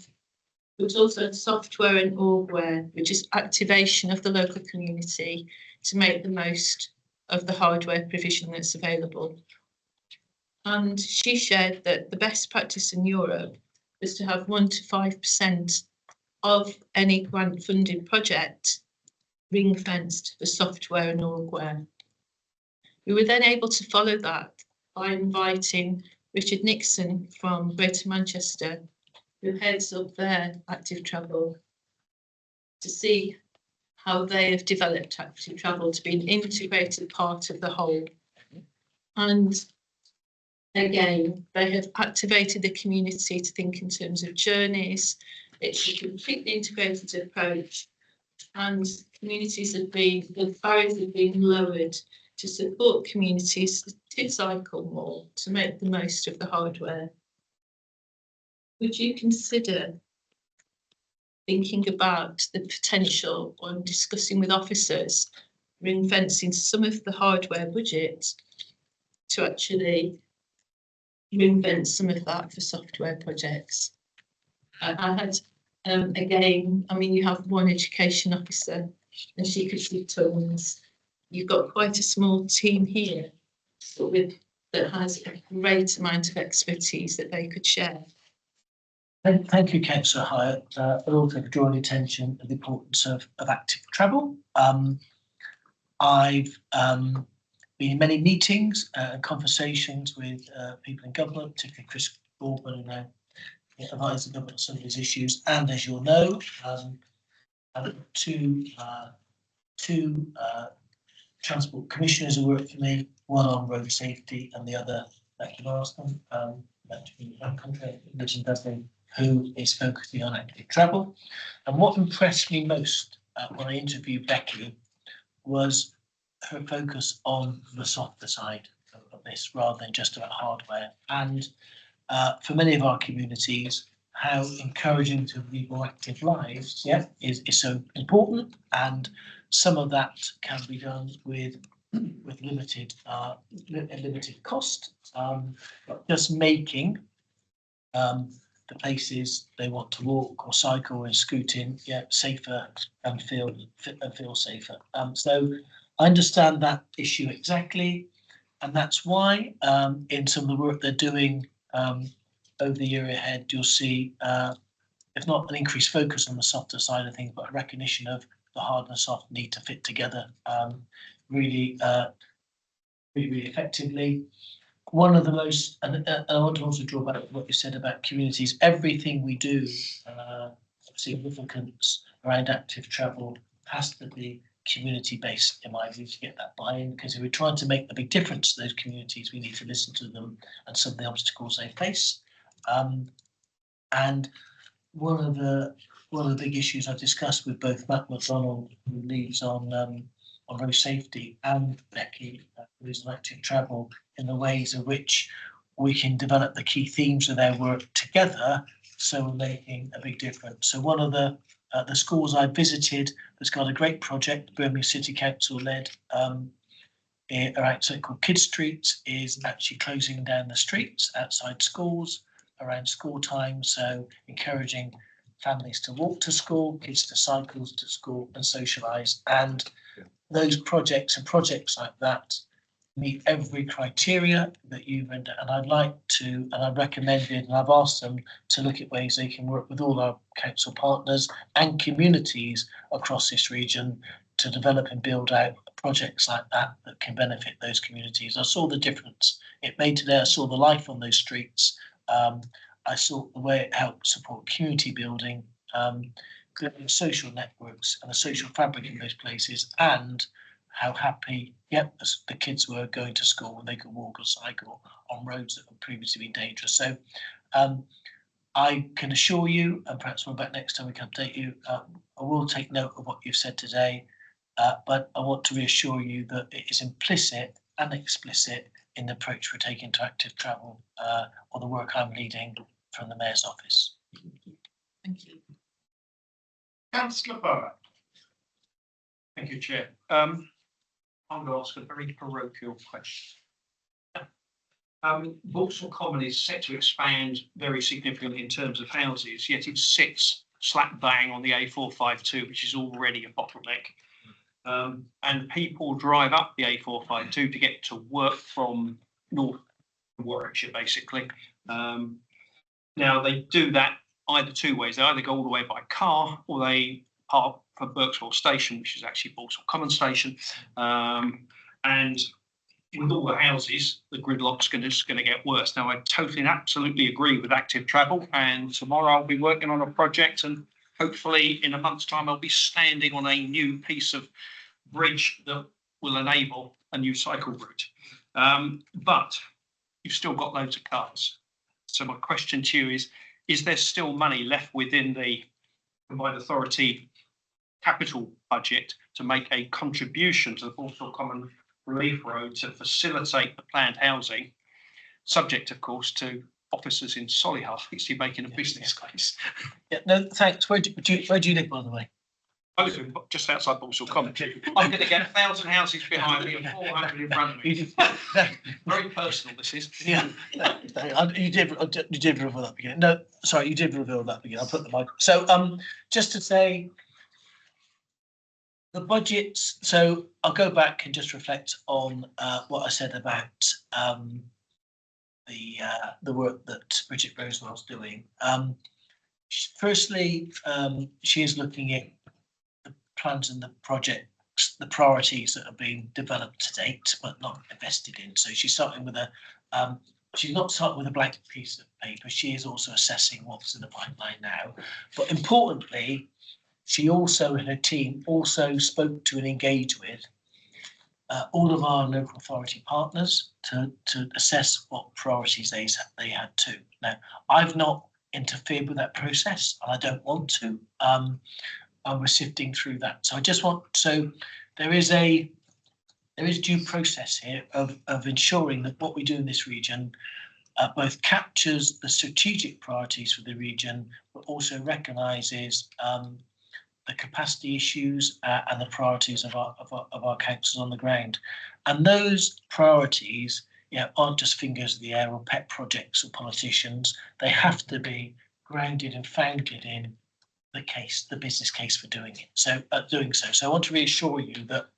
But also software and orgware, which is activation of the local community to make the most of the hardware provision that's available. And she shared that the best practice in Europe was to have 1 to 5% of any grant funded project ring fenced for software and orgware. We were then able to follow that by inviting Richard Nixon from Greater Manchester, who heads up their active travel, to see how they have developed active travel to be an integrated part of the whole. And again, they have activated the community to think in terms of journeys. It's a completely integrated approach, and communities have been, the barriers have been lowered to support communities to cycle more, to make the most of the hardware. Would you consider thinking about the potential on discussing with officers ring fencing some of the hardware budget to actually ring fence some of that for software projects? I had, again, I mean, you have one education officer and she could do tons. You've got quite a small team here that has a great amount of expertise that they could share. Thank you, Councillor Hyatt, but also for drawing attention to the importance of active travel. I've been in many meetings and conversations with people in government, particularly Chris Gorban, who now advises the government on some of these issues. And as you'll know, two transport commissioners who work for me, one on road safety and the other, thank you, Marston, who is focusing on active travel. And what impressed me most when I interviewed Becky was her focus on the softer side of this rather than just about hardware. And for many of our communities, how encouraging to lead more active lives, is so important. And some of that can be done with limited cost, but just making the places they want to walk or cycle and scoot in, safer and feel safer. So I understand that issue exactly, and that's why in some of the work they're doing over the year ahead, you'll see if not an increased focus on the softer side of things, but a recognition of the hard and soft need to fit together really effectively. One of the most, and I want to also draw back what you said about communities. Everything we do, significance around active travel has to be community-based, in my view, to get that buy-in. Because if we're trying to make a big difference to those communities, we need to listen to them and some of the obstacles they face. And one of the big issues I've discussed with both Matt McDonald, who leads on road safety, and Becky, who's on active travel, in the ways in which we can develop the key themes of their work together, so we're making a big difference. So one of the schools I visited that's got a great project, Birmingham City Council led, around something called Kid Streets, is actually closing down the streets outside schools around school time, so encouraging families to walk to school, kids to cycle to school and socialise. And those projects and projects like that meet every criteria that you've and I'd like to, and I've recommended, and I've asked them to look at ways they can work with all our council partners and communities across this region to develop and build out projects like that that can benefit those communities. I saw the difference it made today. I saw the life on those streets. I saw the way it helped support community building, building social networks and the social fabric in those places, and how happy the kids were going to school and they could walk or cycle on roads that had previously been dangerous. So I can assure you, and perhaps we'll back next time we can update you, I will take note of what you've said today, but I want to reassure you that it is implicit and explicit in the approach we're taking to active travel, or the work I'm leading from the Mayor's office. Thank you. Councillor Borough. Thank you, Chair. I'm going to ask a very parochial question. Vauxhall Common is set to expand very significantly in terms of houses, yet it sits slap bang on the A452, which is already a bottleneck. And people drive up the A452 to get to work from North Warwickshire, basically. Now, they do that either two ways. They either go all the way by car, or they park for Birkswell Station, which is actually Vauxhall Common Station. And with all the houses, the gridlock's just going to get worse. Now, I totally and absolutely agree with active travel. And tomorrow I'll be working on a project, and hopefully in a month's time, I'll be standing on a new piece of bridge that will enable a new cycle route. But you've still got loads of cars. So my question to you is there still money left within the Combined Authority capital budget to make a contribution to the Vauxhall Common Relief Road to facilitate the planned housing, subject, of course, to officers in Solihull actually making a business case? Yeah, no, thanks. Where do you live, by the way? I live just outside Vauxhall Common. I'm going to get 1,000 houses behind me and 400 in front of me. Very personal, this is. Yeah, you did reveal that beginning. No, sorry, you did reveal that beginning. I'll put the mic. So, just to say, the budgets. So I'll go back and just reflect on what I said about the work that Bridget Rosewell's doing. Firstly, she is looking at the plans and the projects, the priorities that have been developed to date but not invested in. So she's starting with she's not starting with a blank piece of paper. She is also assessing what's in the pipeline now. But importantly, she also and her team also spoke to and engaged with all of our local authority partners to assess what priorities they had too. Now, I've not interfered with that process, and I don't want to. And we're sifting through that. So I just want, so there is due process here of ensuring that what we do in this region both captures the strategic priorities for the region, but also recognises the capacity issues and the priorities of our councils on the ground. And those priorities, aren't just fingers in the air or pet projects or politicians. They have to be grounded and founded in the business case for doing it. So So I want to reassure you that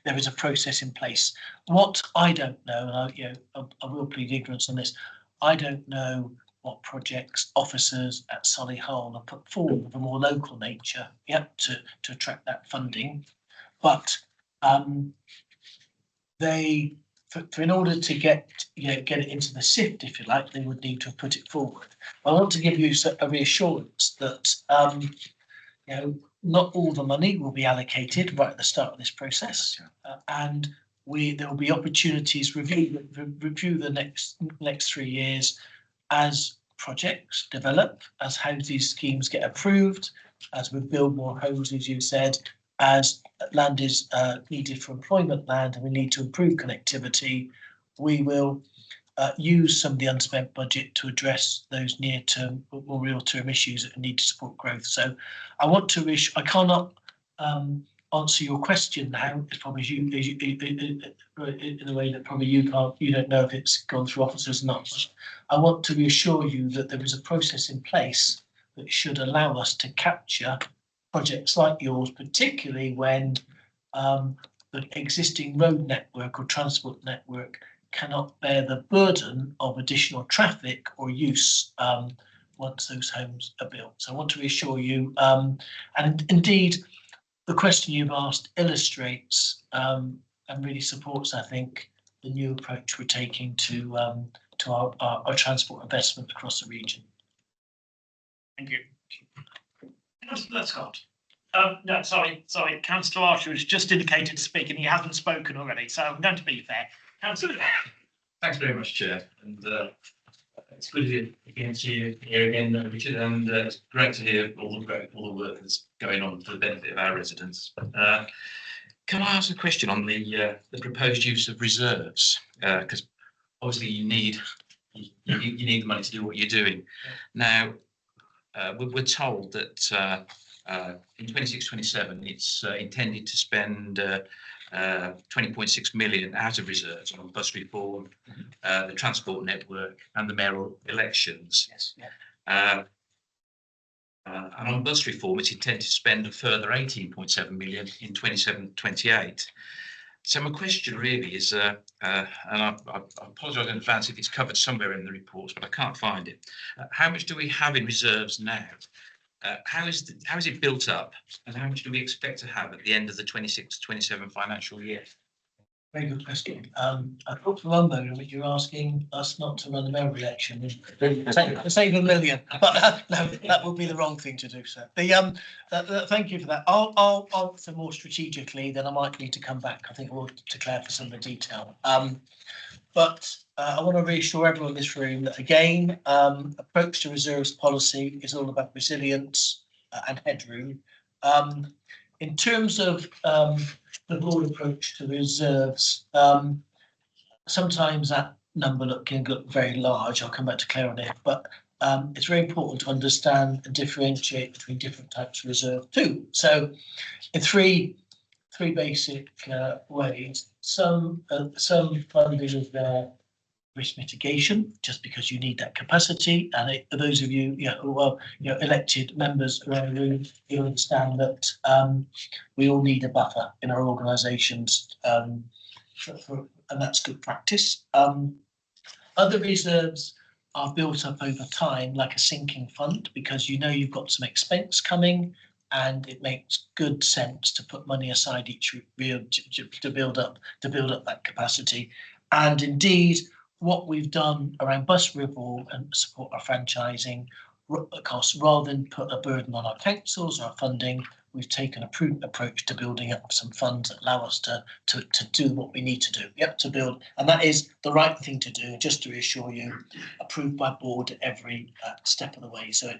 there is a process in place. What I don't know, and I will plead ignorance on this, I don't know what projects officers at Solihull have put forward of a more local nature, to attract that funding. But they, for in order to get it into the sift, if you like, they would need to have put it forward. I want to give you a reassurance that not all the money will be allocated right at the start of this process, and there will be opportunities review the next 3 years as projects develop, as housing schemes get approved, as we build more homes, as you said, as land is needed for employment land, and we need to improve connectivity. We will use some of the unspent budget to address those near-term or real-term issues that need to support growth. So I want to I cannot answer your question now. It's probably in a way that probably you don't know if it's gone through officers or not. I want to reassure you that there is a process in place that should allow us to capture projects like yours, particularly when the existing road network or transport network cannot bear the burden of additional traffic or use once those homes are built. So I want to reassure you, and indeed, the question you've asked illustrates and really supports, I think, the new approach we're taking to our transport investment across the region. Thank you. Let's Scott. No, sorry. Councillor Archer has just indicated to speak and he hasn't spoken already, so I'm going to be fair. Councillor. Thanks very much, Chair. And it's good to see you here again, Richard, and it's great to hear all the work that's going on for the benefit of our residents. Can I ask a question on the proposed use of reserves? Because obviously you need the money to do what you're doing. Now, we're told that in 26-27 it's intended to spend 20.6 million out of reserves on bus reform, the transport network and the mayoral elections. Yes. And on bus reform, it's intended to spend a further 18.7 million in 27-28. So my question really is, and I apologise in advance if it's covered somewhere in the reports, but I can't find it. How much do we have in reserves now? How is it built up, and how much do we expect to have at the end of the 26-27 financial year? Very good question. I thought for one moment you're asking us not to run the mayoral election to save $1 million, but no, that would be the wrong thing to do, sir. Thank you for that. I'll answer more strategically, then I might need to come back. I think we'll declare for some of the detail. But I want to reassure everyone in this room that, again, approach to reserves policy is all about resilience and headroom. In terms of the broad approach to reserves, sometimes that number can look very large. I'll come back to Claire on it, but it's very important to understand and differentiate between different types of reserve too. So in three basic ways, some funding of their risk mitigation, just because you need that capacity. And for those of you, who are elected members around the room, you understand that we all need a buffer in our organisations, and that's good practice. Other reserves are built up over time, like a sinking fund, because you've got some expense coming, and it makes good sense to put money aside each year to build up that capacity. And indeed, what we've done around bus reform and support our franchising costs, rather than put a burden on our councils or our funding, we've taken a prudent approach to building up some funds that allow us to do what we need to do. Yep, to build, and that is the right thing to do. Just to reassure you, approved by board at every step of the way. So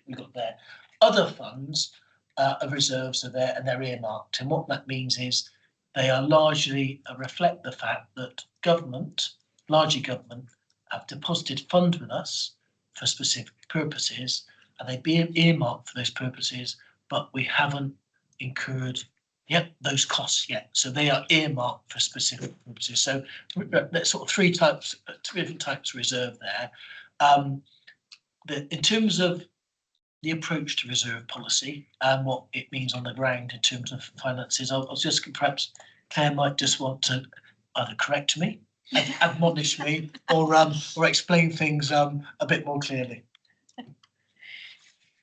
we've got there. Other funds of reserves are there and they're earmarked, and what that means is they are largely reflect the fact that government, largely government, have deposited funds with us for specific purposes, and they've been earmarked for those purposes, but we haven't incurred those costs yet. So they are earmarked for specific purposes. So there's sort of three different types of reserve there. In terms of the approach to reserve policy and what it means on the ground in terms of finances, I'll just perhaps Claire might just want to either correct me, admonish me, or explain things a bit more clearly.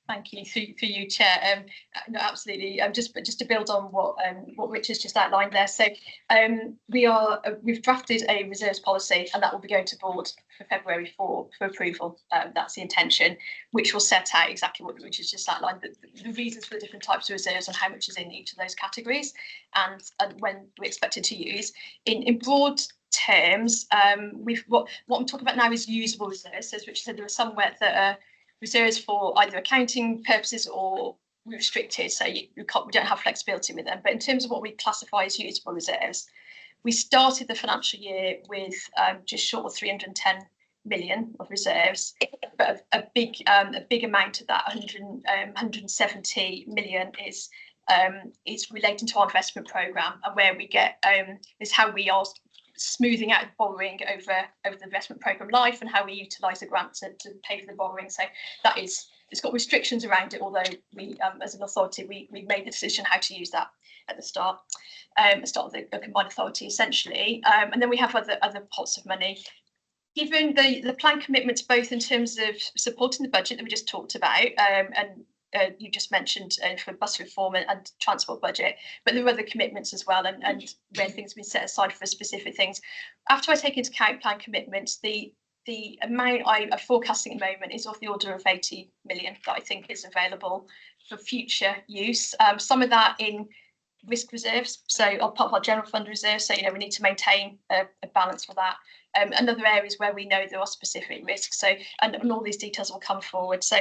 Thank you through you, Chair. No, absolutely. Just to build on what Richard's just outlined there. So we've drafted a reserves policy, and that will be going to board for February for approval. That's the intention, which will set out exactly what Richard's just outlined, the reasons for the different types of reserves and how much is in each of those categories, and when we're expected to use. In broad terms, what I'm talking about now is usable reserves. So as Richard said, there are some that are reserves for either accounting purposes or restricted, so we don't have flexibility with them. But in terms of what we classify as usable reserves, we started the financial year with just short of 310 million of reserves, but a big amount of that, 170 million, is relating to our investment programme, and where we get is how we are smoothing out borrowing over the investment programme life, and how we utilise the grant to pay for the borrowing. So that is, it's got restrictions around it, although we as an authority we made the decision how to use that at the start of the combined authority essentially. And then we have other pots of money. Given the plan commitments, both in terms of supporting the budget that we just talked about, and you just mentioned for bus reform and transport budget, but there are other commitments as well, and when things have been set aside for specific things. After I take into account plan commitments, the amount I'm forecasting at the moment is of the order of 80 million that I think is available for future use. Some of that in risk reserves, so I'll put our general fund reserves, so we need to maintain a balance for that. And other areas where we know there are specific risks. So, and all these details will come forward. So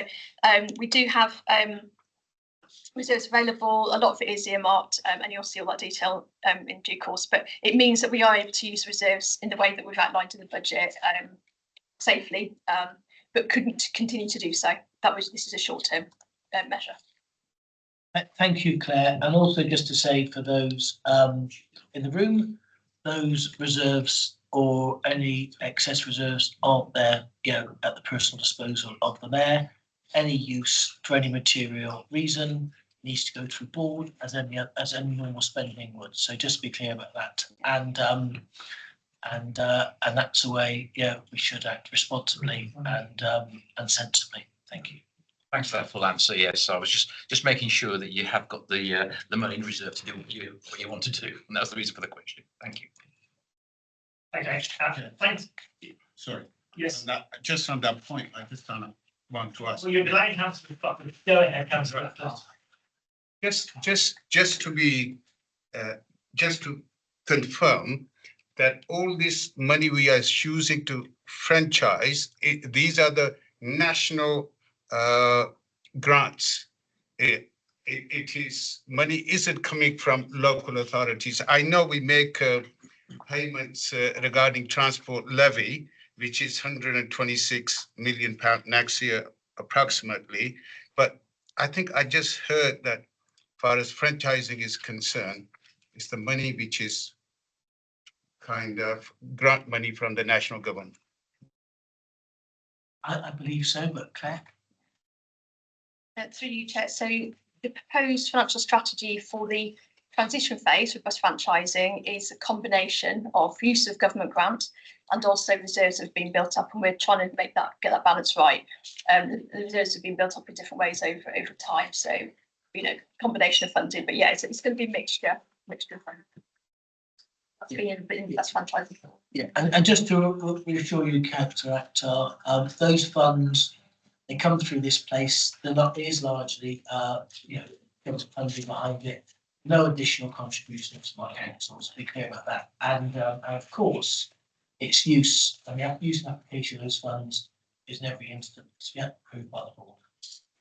we do have reserves available. A lot of it is earmarked, and you'll see all that detail in due course. But it means that we are able to use reserves in the way that we've outlined in the budget safely, but couldn't continue to do so. This is a short-term measure. Thank you, Claire. And also just to say for those in the room, those reserves or any excess reserves aren't there, at the personal disposal of the mayor. Any use for any material reason needs to go through board as any normal spending would. So just be clear about that. And that's the way we should act responsibly and sensibly. Thank you. Thanks for that full answer. Yes, I was just making sure that you have got the money in reserve to do what you want to do, and that's the reason for the question. Thank you. Okay, thanks. Sorry. Yes. Just on that point, I just want to ask. Well, you're delaying Councillor Butler. Go ahead, Councillor. Just to confirm that all this money we are choosing to franchise, these are the national grants. It is money isn't coming from local authorities. I know we make payments regarding transport levy, which is £126 million next year approximately, but I think I just heard that as far as franchising is concerned, it's the money which is kind of grant money from the national government. I believe so, but Claire? Through you, Chair. So the proposed financial strategy for the transition phase with bus franchising is a combination of use of government grant and also reserves that have been built up, and we're trying to get that balance right. The reserves have been built up in different ways over time, so combination of funding. But yeah, it's going to be a mixture of funding. That's franchising. Yeah, and just to reassure you, Councillor Akhtar, those funds They come through this place. It is largely, government funding behind it. No additional contributions from our councils, to be clear about that. And of course, its use and the use and application of those funds is in every instance approved by the board.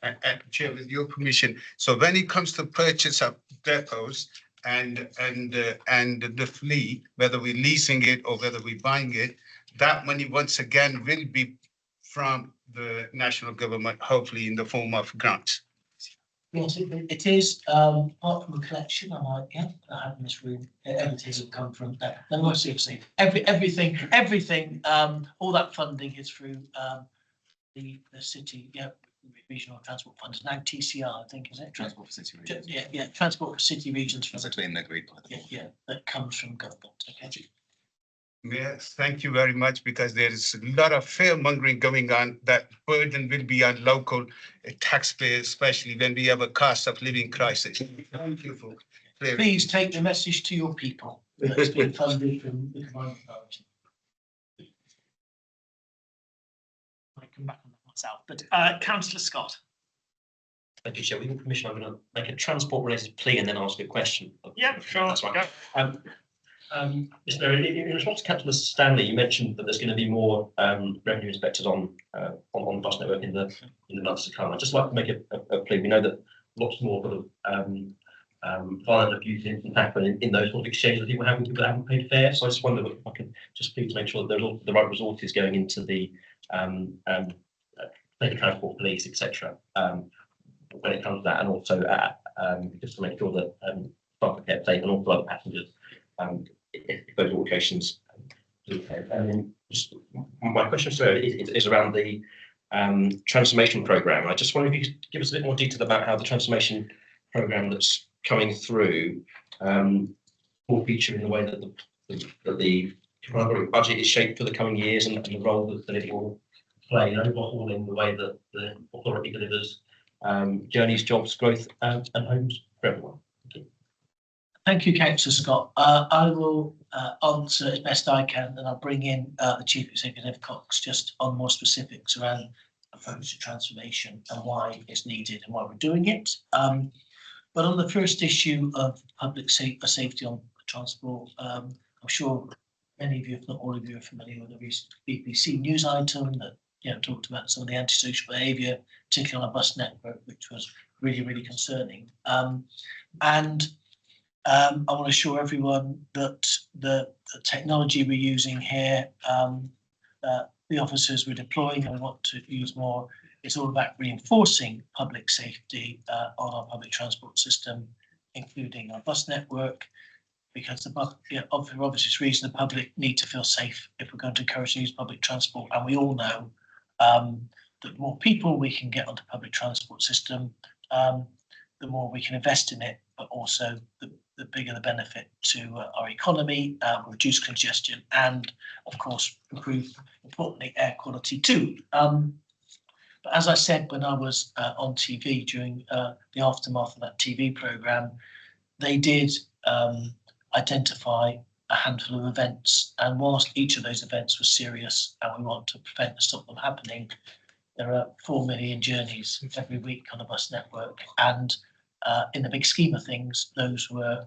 And Chair, with your permission, so when it comes to purchase of depots and the fleet, whether we're leasing it or whether we're buying it, that money once again will be from the national government, hopefully in the form of grants. Yes, it is apart from a collection. I have in this room. Everything will come from that. No, more seriously, everything. All that funding is through the city, regional transport funds. Now TCR, I think, is it? Transport for City Regions. Yeah, transport for city regions. That's actually been agreed by the board. Yeah, that comes from government. Okay. Yes, thank you very much, because there is a lot of fear mongering going on. That burden will be on local taxpayers, especially when we have a cost of living crisis. Thank you for clearing. Please take the message to your people that it's been funded from the combined authority. I come back on that myself, but Councillor Scott. Thank you, Chair. With your permission, I'm going to make a transport-related plea and then ask a question. Yeah, sure. That's right. Mr. Mayor, in response to Councillor Stanley, you mentioned that there's going to be more revenue inspectors on the bus network in the months to come. I'd just like to make a plea. We know that lots more sort of violent abuse can happen in those sort of exchanges with people having paid fare. So I just wonder if I could just please make sure that there's all the right resources going into the transport police, etc. When it comes to that, and also just to make sure that staff are kept safe and also other passengers. If those altercations. And then just my question is around the transformation programme. I just wonder if you could give us a bit more detail about how the transformation programme that's coming through will feature in the way that the budget is shaped for the coming years and the role that it will play in overhauling the way that the authority delivers journeys, jobs, growth and homes for everyone. Thank you, Councillor Scott. I will answer as best I can, and I'll bring in the Chief Executive Cox just on more specifics around approach to transformation and why it's needed and why we're doing it. But on the first issue of public safety on transport, I'm sure many of you, if not all of you, are familiar with the recent BBC news item that talked about some of the antisocial behaviour, particularly on a bus network, which was really, really concerning. I want to assure everyone that the technology we're using here, the officers we're deploying, and we want to use more, it's all about reinforcing public safety on our public transport system, including our bus network, because for obvious reason, the public need to feel safe if we're going to encourage to use public transport. And we all know that the more people we can get onto public transport system, the more we can invest in it, but also the bigger the benefit to our economy, reduce congestion, and of course improve, importantly, air quality too. But as I said when I was on TV during the aftermath of that TV programme, they did identify a handful of events, and whilst each of those events was serious and we want to prevent and stop them happening, there are 4 million journeys every week on the bus network, and in the big scheme of things, those were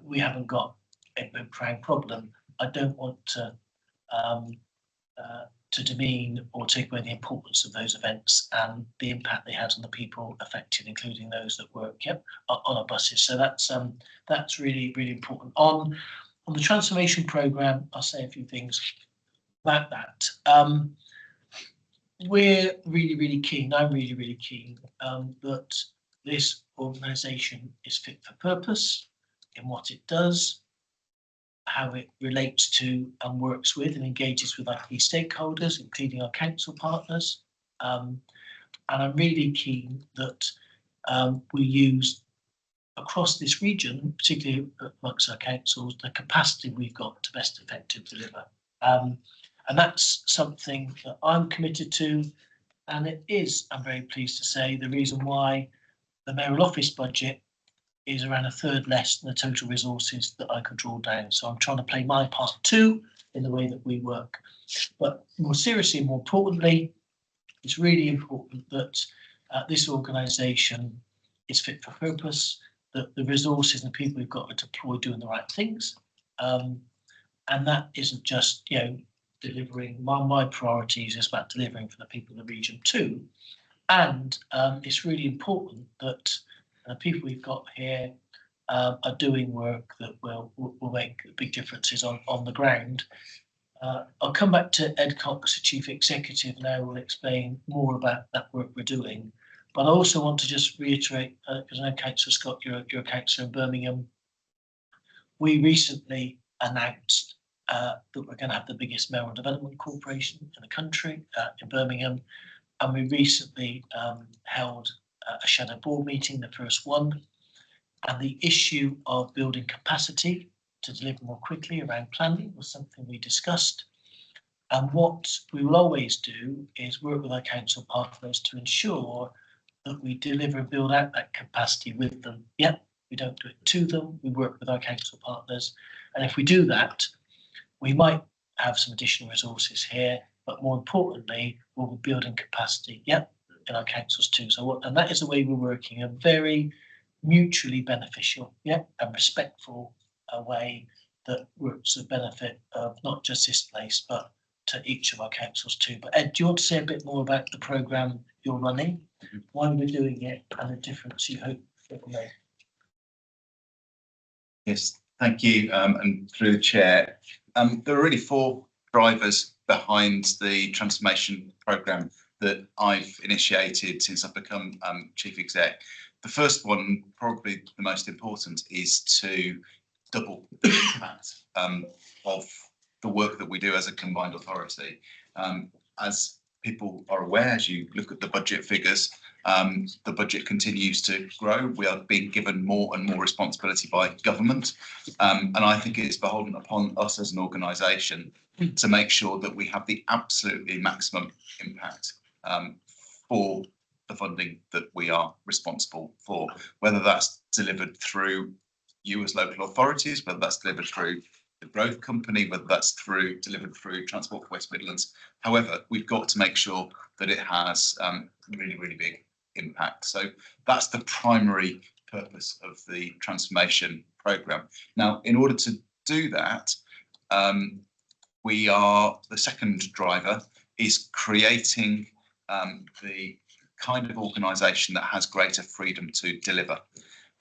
we haven't got a big crime problem. I don't want to demean or take away the importance of those events and the impact they had on the people affected, including those that work on our buses. So that's really, really important. On the transformation programme, I'll say a few things about that. We're really, really keen. I'm really, really keen that this organisation is fit for purpose in what it does, how it relates to and works with and engages with our key stakeholders, including our council partners. And I'm really keen that we use across this region, particularly amongst our councils, the capacity we've got to best effectively deliver. And that's something that I'm committed to. And it is, I'm very pleased to say, the reason why the mayoral office budget is around a third less than the total resources that I could draw down. So I'm trying to play my part too in the way that we work. But more seriously, more importantly, it's really important that this organisation is fit for purpose, that the resources and people we've got are deployed doing the right things. And that isn't just, delivering my priorities, is about delivering for the people of the region too. And it's really important that the people we've got here are doing work that will make big differences on the ground. I'll come back to Ed Cox, the Chief Executive, now will explain more about that work we're doing. But I also want to just reiterate, because I know Councillor Scott, you're a councillor in Birmingham. We recently announced that we're going to have the biggest mayoral development corporation in the country in Birmingham. And we recently held a shadow board meeting, the first one. And the issue of building capacity to deliver more quickly around planning was something we discussed. And what we will always do is work with our council partners to ensure that we deliver and build out that capacity with them. Yep, we don't do it to them, we work with our council partners. And if we do that, we might have some additional resources here, but more importantly, we'll be building capacity, yep, in our councils too. And that is the way we're working, a very mutually beneficial, and respectful way that works to the benefit of not just this place, but to each of our councils too. But Ed, do you want to say a bit more about the programme you're running, why we're doing it, and the difference you hope it will make? Yes, thank you, and through the chair. There are really 4 drivers behind the transformation programme that I've initiated since I've become chief exec. The first one, probably the most important, is to double the impact of the work that we do as a combined authority. As people are aware, as you look at the budget figures, the budget continues to grow. We are being given more and more responsibility by government. And I think it is beholden upon us as an organisation to make sure that we have the absolutely maximum impact for the funding that we are responsible for, whether that's delivered through you as local authorities, whether that's delivered through the growth company, whether that's delivered through Transport for West Midlands. However, we've got to make sure that it has really, really big impact. So that's the primary purpose of the transformation programme. Now, in order to do that, the second driver is creating the kind of organisation that has greater freedom to deliver.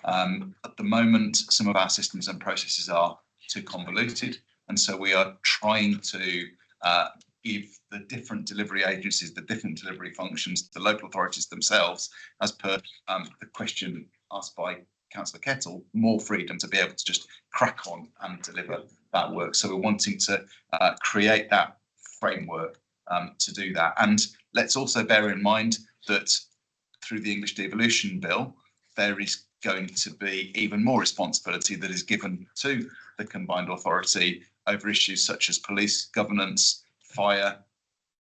At the moment, some of our systems and processes are too convoluted, and so we are trying to give the different delivery agencies, the different delivery functions, the local authorities themselves, as per the question asked by Councillor Kettle, more freedom to be able to just crack on and deliver that work. So we're wanting to create that framework to do that. And let's also bear in mind that through the English Devolution Bill, there is going to be even more responsibility that is given to the combined authority over issues such as police, governance, fire,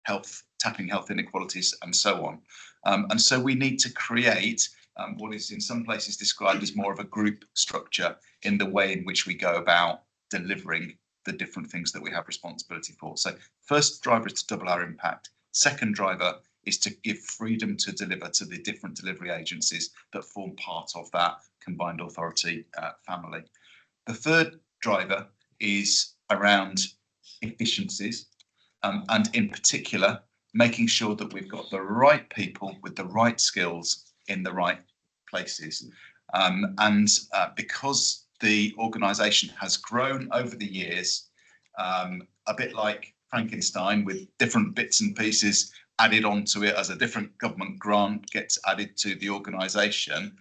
health, tackling health inequalities, and so on. And so we need to create what is in some places described as more of a group structure in the way in which we go about delivering the different things that we have responsibility for. So first driver is to double our impact. Second driver is to give freedom to deliver to the different delivery agencies that form part of that combined authority family. The third driver is around efficiencies, and in particular, making sure that we've got the right people with the right skills in the right places. Because the organisation has grown over the years, a bit like Frankenstein, with different bits and pieces added onto it as a different government grant gets added to the organisation,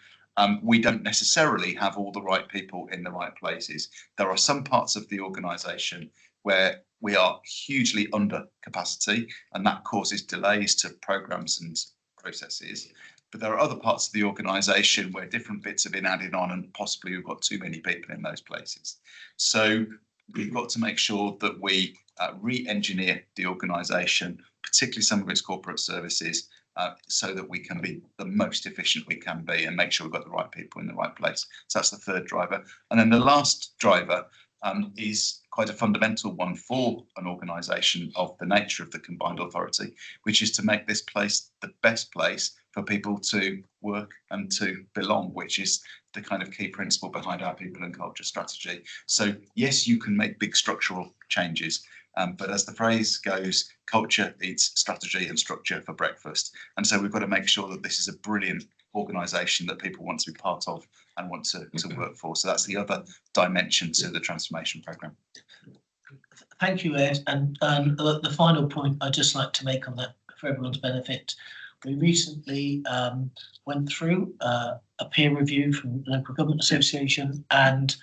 we don't necessarily have all the right people in the right places. There are some parts of the organisation where we are hugely under capacity, and that causes delays to programmes and processes. But there are other parts of the organisation where different bits have been added on, and possibly we've got too many people in those places. So we've got to make sure that we re-engineer the organisation, particularly some of its corporate services, so that we can be the most efficient we can be and make sure we've got the right people in the right place. So that's the third driver. And then the last driver is quite a fundamental one for an organisation of the nature of the combined authority, which is to make this place the best place for people to work and to belong, which is the kind of key principle behind our people and culture strategy. So yes, you can make big structural changes, but as the phrase goes, culture eats strategy and structure for breakfast. And so we've got to make sure that this is a brilliant organisation that people want to be part of and want to work for. So that's the other dimension to the transformation programme. Thank you, Ed. And the final point I'd just like to make on that for everyone's benefit, we recently went through a peer review from the Local Government Association, and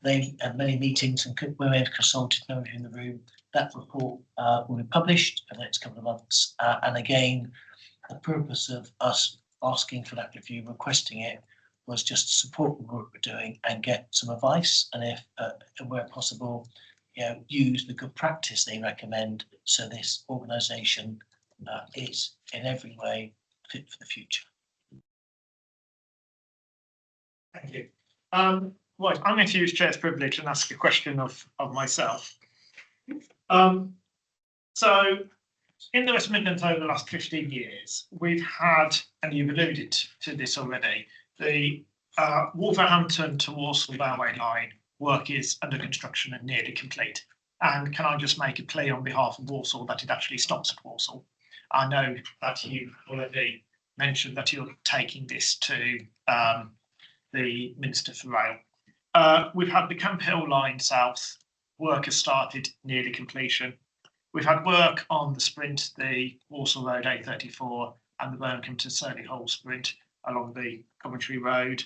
they had many meetings and we have consulted nobody in the room. That report will be published in the next couple of months. And again, the purpose of us asking for that review, requesting it, was just to support the work we're doing and get some advice, and if where possible, use the good practice they recommend, so this organisation is in every way fit for the future. Thank you. Right, I'm going to use Chair's privilege and ask a question of myself. So in the West Midlands over the last 15 years, we've had, and you've alluded to this already, the Wolverhampton to Walsall railway line work is under construction and nearly complete. And can I just make a plea on behalf of Walsall that it actually stops at Walsall? I know that you already mentioned that you're taking this to the Minister for Rail. We've had the Camp Hill line south, work has started, nearly completion. We've had work on the Sprint, the Walsall Road A34 and the Birmingham to Solihull Sprint along the Coventry Road.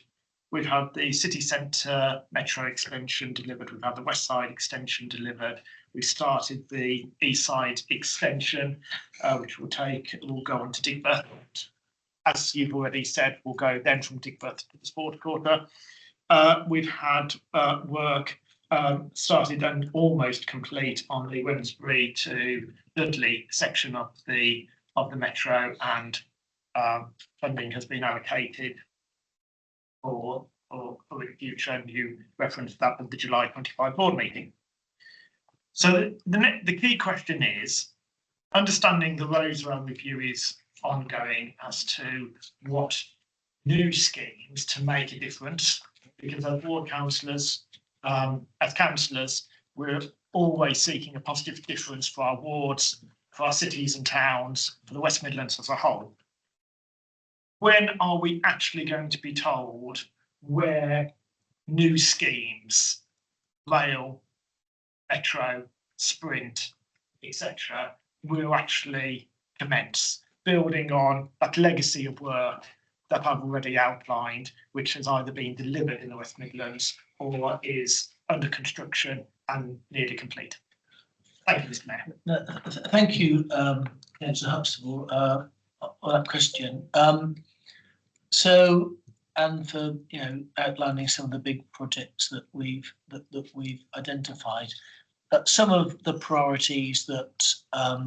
We've had the city centre metro extension delivered. We've had the west side extension delivered. We started the east side extension, which will go on to Digbeth. As you've already said, we'll go then from Digbeth to the Sport Quarter. We've had work started and almost complete on the Wednesbury to Dudley section of the metro, and funding has been allocated for the future, and you referenced that at the July 25 board meeting. So the key question is, understanding the Roseland review is ongoing as to what new schemes to make a difference, because as ward councillors, we're always seeking a positive difference for our wards, for our cities and towns, for the West Midlands as a whole. When are we actually going to be told where new schemes, rail, metro, sprint, etc., will actually commence, building on that legacy of work that I've already outlined, which has either been delivered in the West Midlands or is under construction and nearly complete? Thank you, Mr. Mayor. Thank you, Councillor Huxtable, for that question. So, and for outlining some of the big projects that we've identified. Some of the priorities that are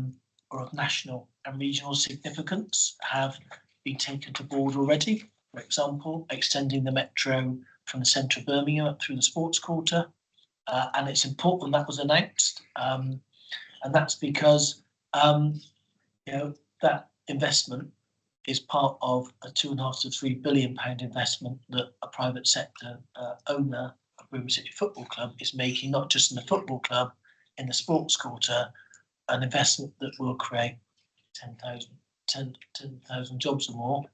of national and regional significance have been taken to board already. For example, extending the metro from the centre of Birmingham up through the Sports Quarter, and it's important that was announced, and that's because that investment is part of a £2.5 to £3 billion investment that a private sector owner of Birmingham City Football Club is making, not just in the football club, in the Sports Quarter, an investment that will create 10,000 jobs or more.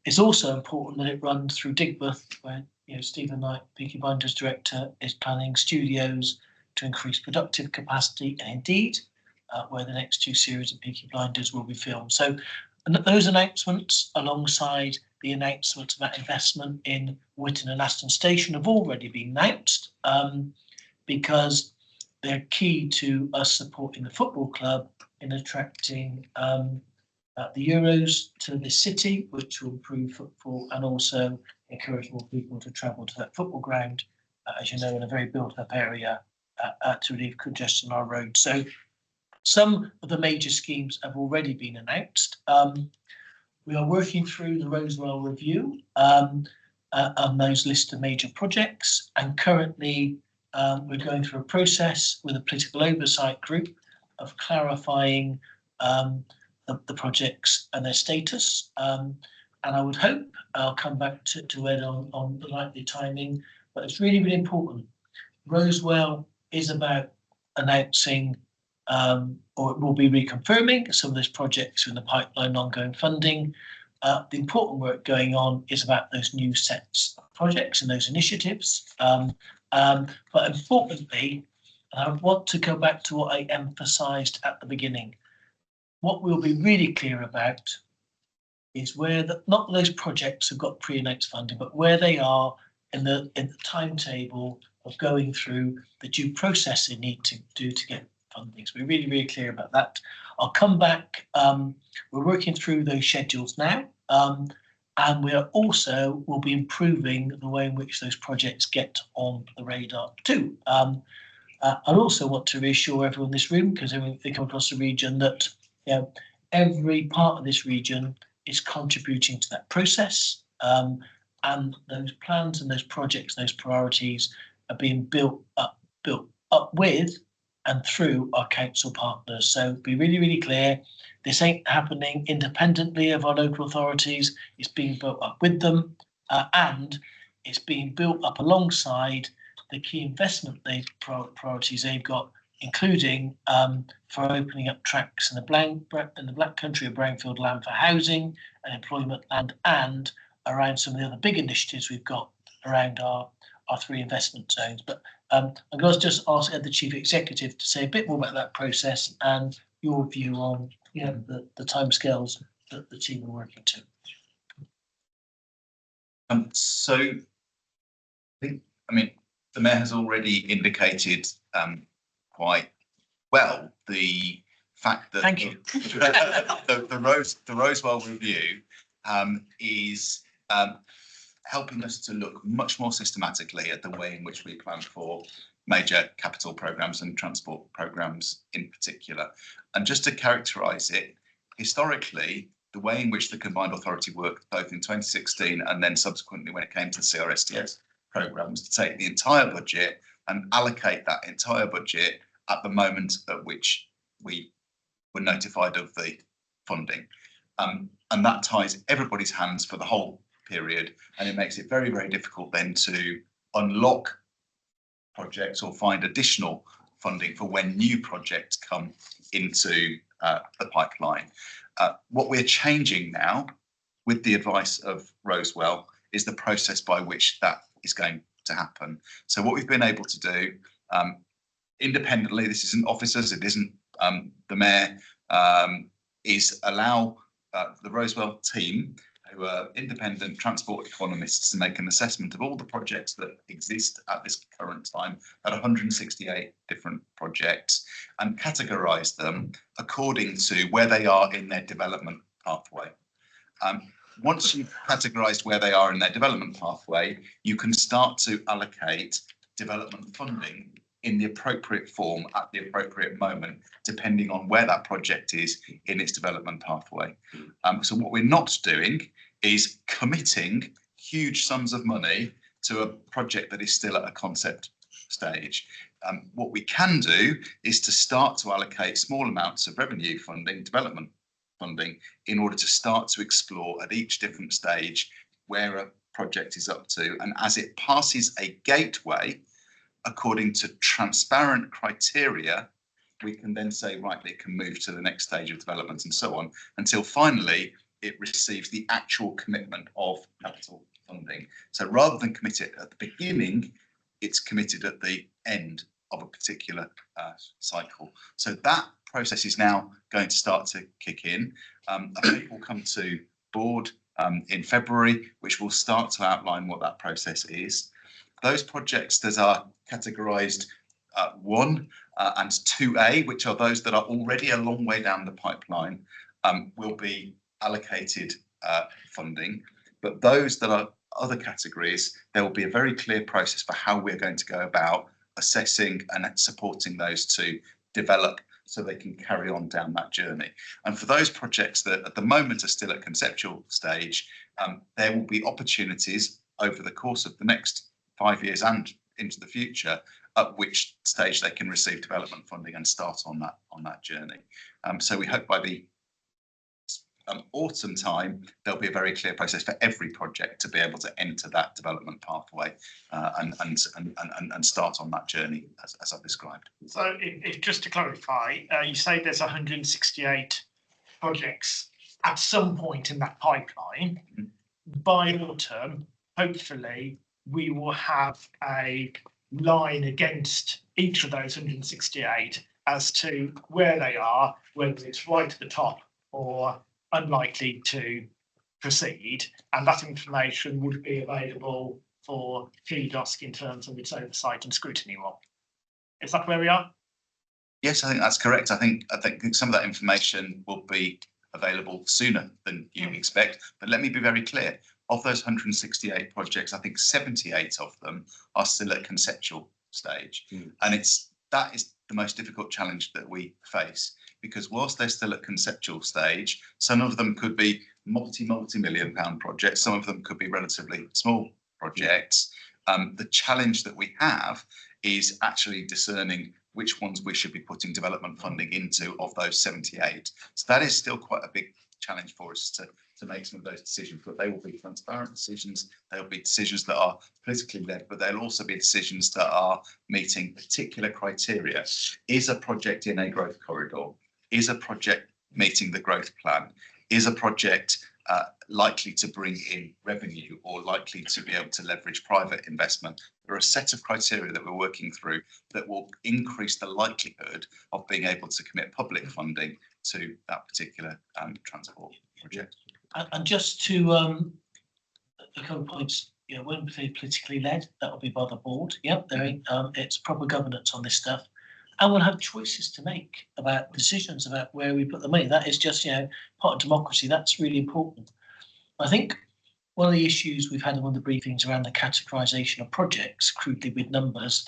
It's also important that it runs through Digbeth, where Stephen Knight, Peaky Blinders director, is planning studios to increase productive capacity, and indeed where the next 2 series of Peaky Blinders will be filmed. So those announcements, alongside the announcement of that investment in Witton and Aston Station, have already been announced because they're key to us supporting the football club in attracting the Euros to the city, which will improve football and also encourage more people to travel to that football ground, as you know, in a very built-up area to relieve congestion on our roads. So some of the major schemes have already been announced. We are working through the Rosewell review on those list of major projects, and currently we're going through a process with a political oversight group of clarifying the projects and their status. And I would hope, I'll come back to Ed on the likely timing, but it's really, really important. Rosewell is about announcing, or it will be reconfirming some of those projects in the pipeline, ongoing funding. The important work going on is about those new sets of projects and those initiatives. But importantly, I want to go back to what I emphasised at the beginning. What we'll be really clear about is where not those projects have got pre-announced funding, but where they are in the timetable of going through the due process they need to do to get funding. So we're really, really clear about that. I'll come back. We're working through those schedules now, and we'll be improving the way in which those projects get on the radar too. I also want to reassure everyone in this room, because they come across the region, that every part of this region is contributing to that process, and those plans and those projects, those priorities are being built up with and through our council partners. So be really, really clear. This ain't happening independently of our local authorities. It's being built up with them, and it's being built up alongside the key investment priorities they've got, including for opening up tracks in the Black Country of brownfield land for housing and employment land, and around some of the other big initiatives we've got around our 3 investment zones. But I'm going to just ask Ed, the Chief Executive, to say a bit more about that process and your view on the timescales that the team are working to. So I mean, the Mayor has already indicated quite well the fact that Thank you. the Rosewell review is helping us to look much more systematically at the way in which we plan for major capital programmes and transport programmes in particular. And just to characterise it, historically, the way in which the combined authority worked both in 2016 and then subsequently when it came to the CRSTS programme was to take the entire budget and allocate that entire budget at the moment at which we were notified of the funding. And that ties everybody's hands for the whole period, and it makes it very, very difficult then to unlock projects or find additional funding for when new projects come into the pipeline. What we're changing now, with the advice of Rosewell, is the process by which that is going to happen. So what we've been able to do independently, this isn't officers, it isn't the Mayor, is allow the Rosewell team, who are independent transport economists, to make an assessment of all the projects that exist at this current time, at 168 different projects, and categorise them according to where they are in their development pathway. Once you've categorised where they are in their development pathway, you can start to allocate development funding in the appropriate form at the appropriate moment, depending on where that project is in its development pathway. So what we're not doing is committing huge sums of money to a project that is still at a concept stage. What we can do is to start to allocate small amounts of revenue funding, development funding, in order to start to explore at each different stage where a project is up to. And as it passes a gateway, according to transparent criteria, we can then say, right, it can move to the next stage of development and so on, until finally it receives the actual commitment of capital funding. So rather than commit it at the beginning, it's committed at the end of a particular cycle. So that process is now going to start to kick in. I think we'll come to board in February, which will start to outline what that process is. Those projects that are categorised 1 and 2A, which are those that are already a long way down the pipeline, will be allocated funding. But those that are other categories, there will be a very clear process for how we're going to go about assessing and supporting those to develop so they can carry on down that journey. And for those projects that at the moment are still at conceptual stage, there will be opportunities over the course of the next 5 years and into the future at which stage they can receive development funding and start on that journey. So we hope by the autumn time, there'll be a very clear process for every project to be able to enter that development pathway and start on that journey as I've described. So if just to clarify, you say there's 168 projects at some point in that pipeline. By autumn, hopefully, we will have a line against each of those 168 as to where they are, whether it's right at the top or unlikely to proceed, and that information would be available for TDOSC in terms of its oversight and scrutiny role. Is that where we are? Yes, I think that's correct. I think some of that information will be available sooner than you expect. But let me be very clear. Of those 168 projects, I think 78 of them are still at conceptual stage. And that is the most difficult challenge that we face, because whilst they're still at conceptual stage, some of them could be multi-million pound projects, some of them could be relatively small projects. The challenge that we have is actually discerning which ones we should be putting development funding into of those 78. So that is still quite a big challenge for us to make some of those decisions, but they will be transparent decisions. They'll be decisions that are politically led, but they'll also be decisions that are meeting particular criteria. Is a project in a growth corridor? Is a project meeting the growth plan? Is a project likely to bring in revenue or likely to be able to leverage private investment? There are a set of criteria that we're working through that will increase the likelihood of being able to commit public funding to that particular transport project. And just to a couple of points, when we say politically led, that will be by the board. Yep, it's proper governance on this stuff. And we'll have choices to make about decisions about where we put the money. That is just, part of democracy. That's really important. I think one of the issues we've had in one of the briefings around the categorisation of projects, crudely with numbers,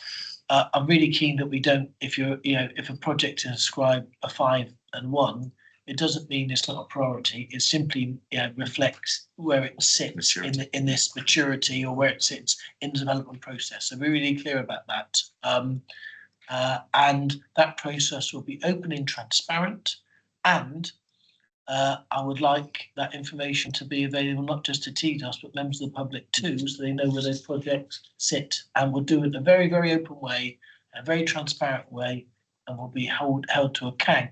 I'm really keen that we don't, if a project is ascribed a 5 and 1, it doesn't mean it's not a priority. It simply reflects where it sits in this maturity or where it sits in the development process. So we're really clear about that. And that process will be open and transparent, and I would like that information to be available not just to TDOS but members of the public too, so they know where those projects sit, and we'll do it in a very, very open way, a very transparent way, and will be held to account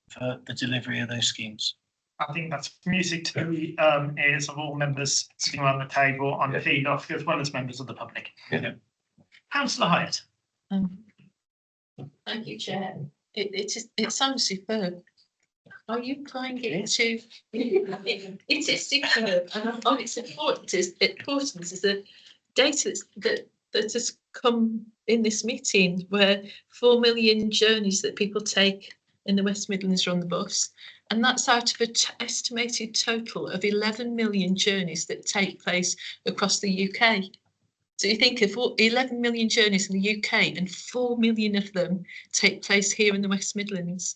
for the delivery of those schemes. I think that's music to the ears of all members sitting around the table on TDOS as well as members of the public. Councillor Hyatt. Thank you, Chair. It sounds superb. Are you applying it to? It is superb, and on its importance is the data that has come in this meeting, where 4 million journeys that people take in the West Midlands are on the bus, and that's out of an estimated total of 11 million journeys that take place across the UK. So you think of 11 million journeys in the UK, and 4 million of them take place here in the West Midlands.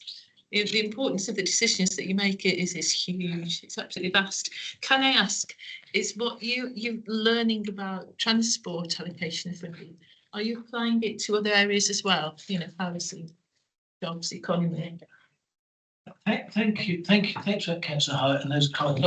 The importance of the decisions that you make is huge. It's absolutely vast. Can I ask, is what you're learning about transport allocation of funding, are you applying it to other areas as well? Housing, jobs, economy. Thank you. Thanks for that, Councillor Hyatt, and those comments.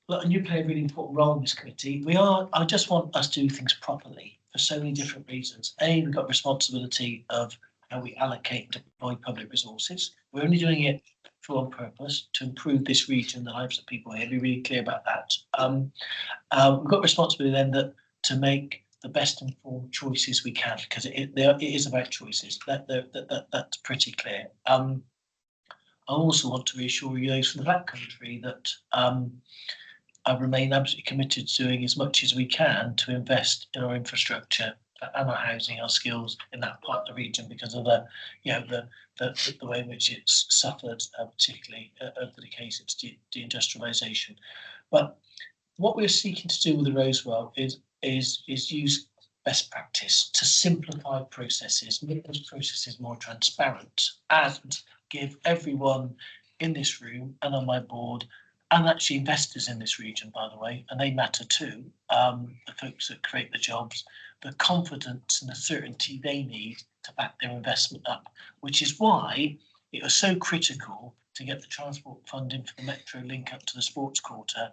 Look, and you play a really important role in this committee. I just want us to do things properly for so many different reasons. We've got responsibility of how we allocate and deploy public resources. We're only doing it for one purpose, to improve this region, the lives of people here. Be really clear about that. We've got responsibility then to make the best informed choices we can, because it is about choices. That's pretty clear. I also want to reassure you, those from the Black Country, that I remain absolutely committed to doing as much as we can to invest in our infrastructure and our housing, our skills in that part of the region, because of the way in which it's suffered, particularly over the case of deindustrialisation. But what we're seeking to do with the Rosewell is use best practice to simplify processes, make those processes more transparent, and give everyone in this room and on my board, and actually investors in this region, by the way, and they matter too, the folks that create the jobs, the confidence and the certainty they need to back their investment up, which is why it was so critical to get the transport funding for the Metro link up to the sports quarter.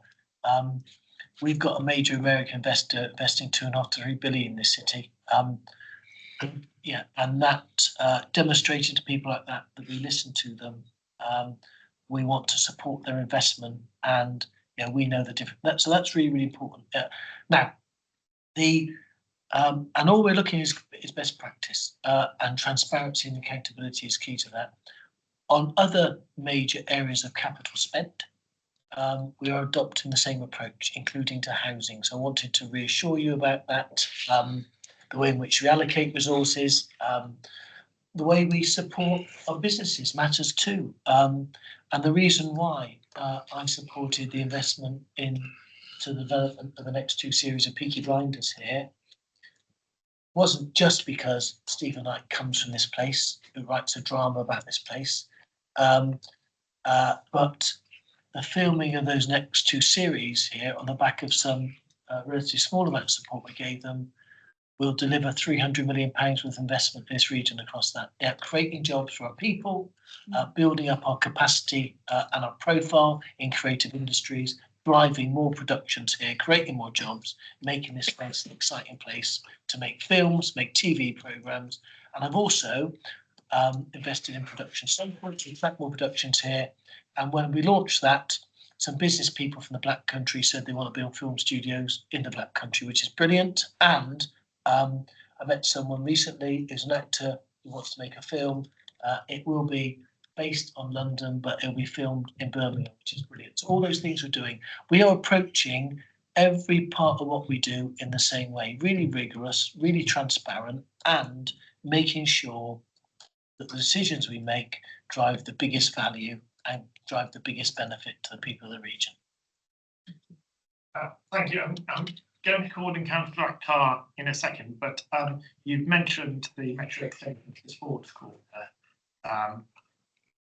We've got a major American investor investing 2.5 to 3 billion in this city. And that demonstrated to people like that we listen to them. We want to support their investment, and we know the difference. So that's really, really important. Now, and all we're looking is best practice, and transparency and accountability is key to that. On other major areas of capital spent, we are adopting the same approach, including to housing. So I wanted to reassure you about that. The way in which we allocate resources, the way we support our businesses matters too. And the reason why I supported the investment into the development of the next 2 series of Peaky Blinders here wasn't just because Stephen Knight comes from this place, who writes a drama about this place, but the filming of those next 2 series here on the back of some relatively small amount of support we gave them will deliver £300 million worth of investment in this region across that. They're creating jobs for our people, building up our capacity and our profile in creative industries, driving more productions here, creating more jobs, making this place an exciting place to make films, make TV programmes. And I've also invested in production centre to attract more productions here. And when we launched that, some business people from the Black Country said they want to build film studios in the Black Country, which is brilliant. And I met someone recently who's an actor who wants to make a film. It will be based on London, but it'll be filmed in Birmingham, which is brilliant. So all those things we're doing, we are approaching every part of what we do in the same way, really rigorous, really transparent, and making sure that the decisions we make drive the biggest value and drive the biggest benefit to the people of the region. Thank you. I'm going to call in Councillor Carr in a second, but you've mentioned the Metro extension to the sports quarter.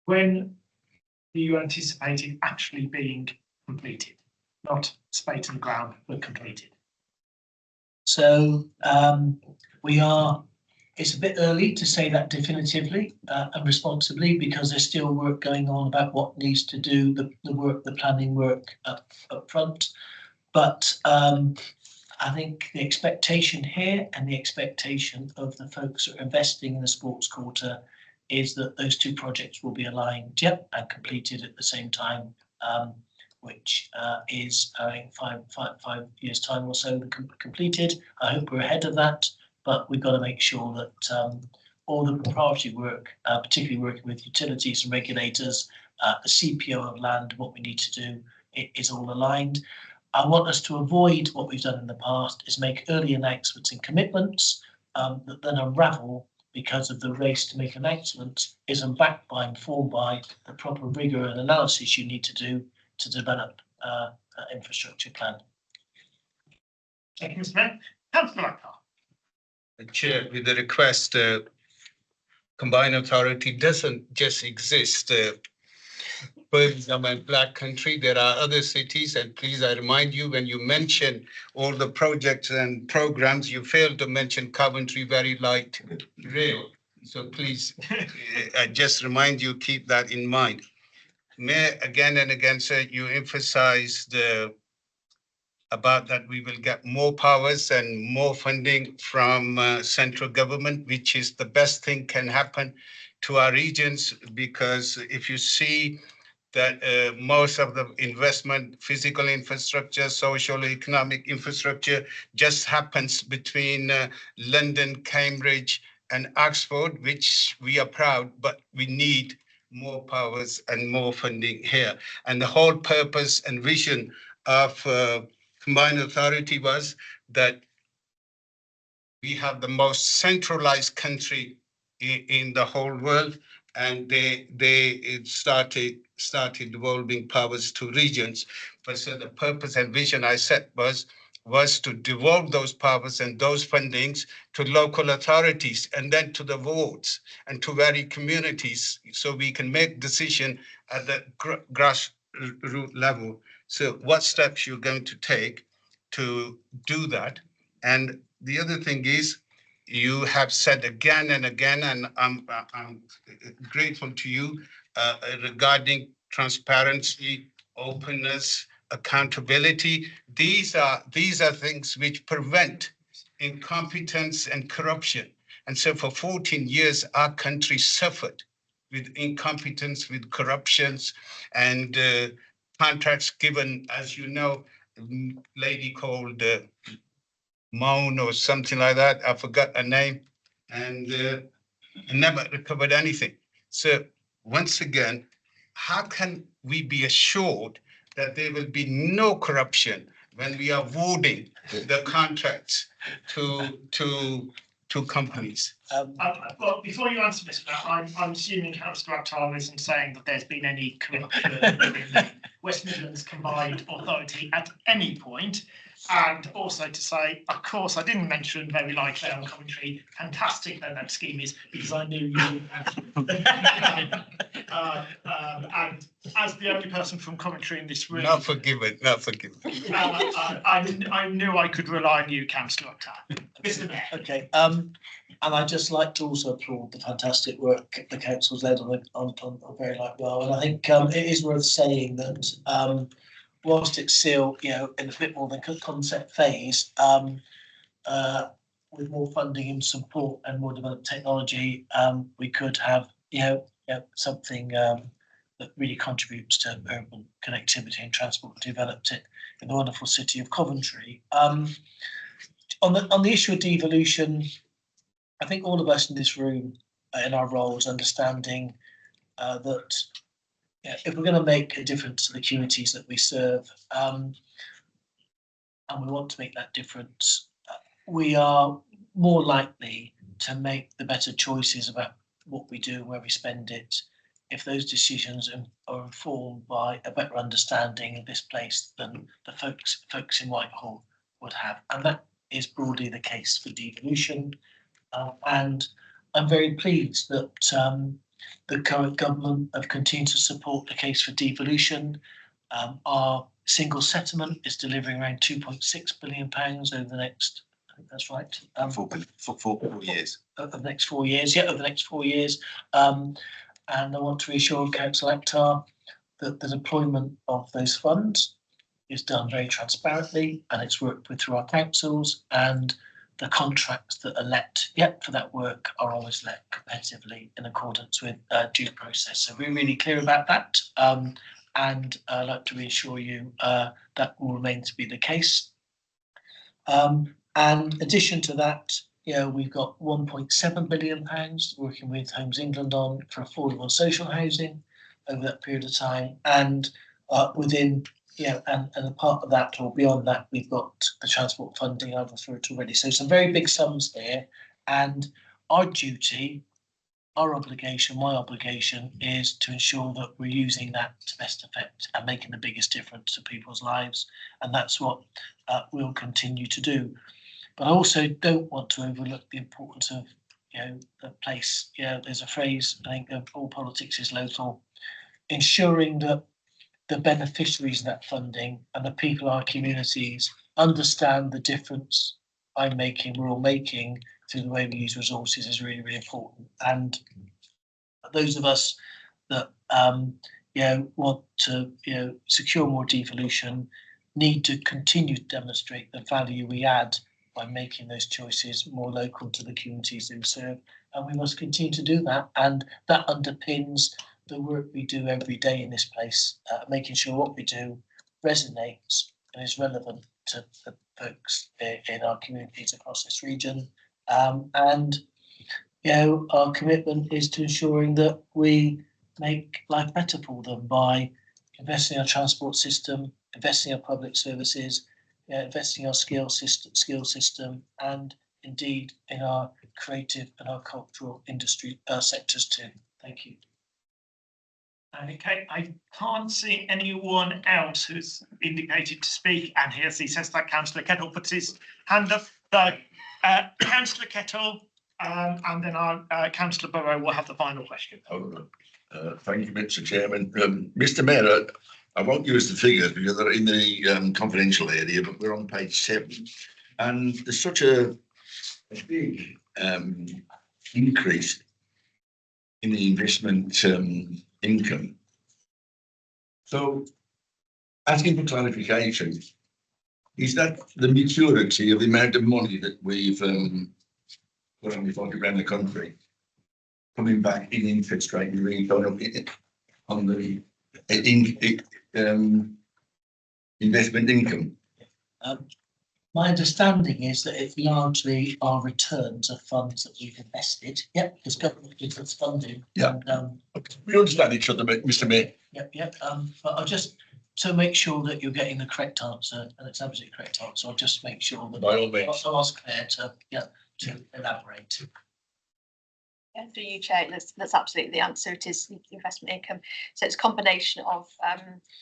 When do you anticipate it actually being completed? Not spade in the ground, but completed. So it's a bit early to say that definitively and responsibly, because there's still work going on about what needs to do the planning work up front. But I think the expectation here and the expectation of the folks that are investing in the sports quarter is that those 2 projects will be aligned, and completed at the same time, which is in 5 years' time or so completed. I hope we're ahead of that, but we've got to make sure that all the priority work, particularly working with utilities and regulators, the CPO of land, what we need to do, it is all aligned. I want us to avoid what we've done in the past, is make early announcements and commitments that then unravel because of the race to make announcements isn't backed by, informed by the proper rigour and analysis you need to do to develop an infrastructure plan. Thank you, Mr. Mayor. Councillor Carr. Chair, with the request, combined authority doesn't just exist. Birmingham and Black Country, there are other cities, and please, I remind you, when you mention all the projects and programs, you failed to mention Coventry Very Light Rail. So please, I just remind you, keep that in mind. Mayor, again and again, sir, you emphasized about that we will get more powers and more funding from central government, which is the best thing can happen to our regions, because if you see that most of the investment, physical infrastructure, social, economic infrastructure just happens between London, Cambridge and Oxford, which we are proud, but we need more powers and more funding here. And the whole purpose and vision of combined authority was that we have the most centralized country in the whole world, and they started devolving powers to regions. But so the purpose and vision I set was to devolve those powers and those fundings to local authorities, and then to the wards and to very communities, so we can make decision at the grassroots level. So what steps you're going to take to do that? And the other thing is, you have said again and again, and I'm grateful to you regarding transparency, openness, accountability. These are things which prevent incompetence and corruption. And so for 14 years, our country suffered with incompetence, with corruptions, and contracts given, as you know, a lady called Moan or something like that. I forgot her name, and never recovered anything. So once again, how can we be assured that there will be no corruption when we are awarding the contracts to companies? Well, before you answer this, I'm assuming Councillor Akhtar isn't saying that there's been any corruption in the West Midlands Combined Authority at any point. And also to say, of course, I didn't mention very likely on commentary, fantastic that scheme is, because I knew you. And as the only person from commentary in this room. Not forgiven, not forgiven. I knew I could rely on you, Councillor Akhtar. Mr. Mayor. Okay, and I'd just like to also applaud the fantastic work the council's led on very well. And I think it is worth saying that whilst it's still, in a bit more than concept phase, with more funding and support and more developed technology, we could have, something that really contributes to urban connectivity and transport, developed it in the wonderful city of Coventry. On the issue of devolution, I think all of us in this room, in our roles, understanding that if we're going to make a difference to the communities that we serve, and we want to make that difference, we are more likely to make the better choices about what we do and where we spend it if those decisions are informed by a better understanding of this place than the folks in Whitehall would have. And that is broadly the case for devolution. And I'm very pleased that the current government have continued to support the case for devolution. Our single settlement is delivering around £2.6 billion over the next, I think that's right. 4 years. Over the next 4 years, over the next 4 years. And I want to reassure Councillor Akhtar that the deployment of those funds is done very transparently, and it's worked with through our councils, and the contracts that are let for that work are always let competitively in accordance with due process. So we're really clear about that, and I'd like to reassure you that will remain to be the case. And in addition to that, we've got £1.7 billion working with Homes England on for affordable and social housing over that period of time, and within and a part of that, or beyond that, we've got the transport funding I've referred to already. So some very big sums here, and our duty, our obligation, my obligation, is to ensure that we're using that to best effect and making the biggest difference to people's lives, and that's what we'll continue to do. But I also don't want to overlook the importance of the place. There's a phrase, I think, of all politics is local, ensuring that the beneficiaries of that funding and the people in our communities understand the difference we're all making through the way we use resources is really, really important. And those of us that want to secure more devolution need to continue to demonstrate the value we add by making those choices more local to the communities they serve. And we must continue to do that. And that underpins the work we do every day in this place, making sure what we do resonates and is relevant to the folks in our communities across this region. And our commitment is to ensuring that we make life better for them by investing in our transport system, investing in our public services, investing in our skill system, and indeed in our creative and our cultural industry sectors too. Thank you. Okay, I can't see anyone else who's indicated to speak, and he says that Councillor Kettle puts his hand up. So, Councillor Kettle, and then our Councillor Burrow will have the final question. Thank you, Mr. Chairman. Mr. Mayor, I won't use the figures because they're in the confidential area, but we're on page 7, and there's such a a big increase in the investment income. So asking for clarification, is that the maturity of the amount of money that we've got around the country coming back in interest rate and really going up on the investment income? My understanding is that it largely are returns of funds that we've invested. Yep, because government gives us funding. Yeah. And, We understand each other, Mr. Mayor. yep. But I'll just to make sure that you're getting the correct answer, and it's absolutely correct answer. I'll just make sure that By all means. I'll ask Claire to elaborate. Yeah, through you, Chair, that's absolutely the answer. It is investment income. So it's a combination of,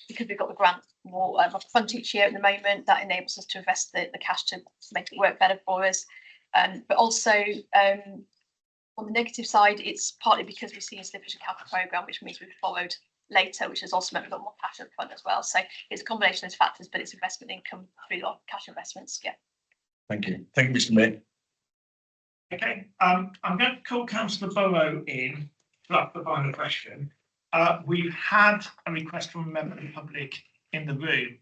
because we've got the grant more upfront each year at the moment, that enables us to invest the cash to make it work better for us. But also, on the negative side, it's partly because we've seen a slippage in capital programme, which means we've followed later, which has also meant we've got more cash up front as well. So it's a combination of factors, but it's investment income through our cash investments. Yeah. Thank you. Thank you, Mr. Mayor. Okay, I'm going to call Councillor Burrow in to ask the final question. We've had a request from a member of the public in the room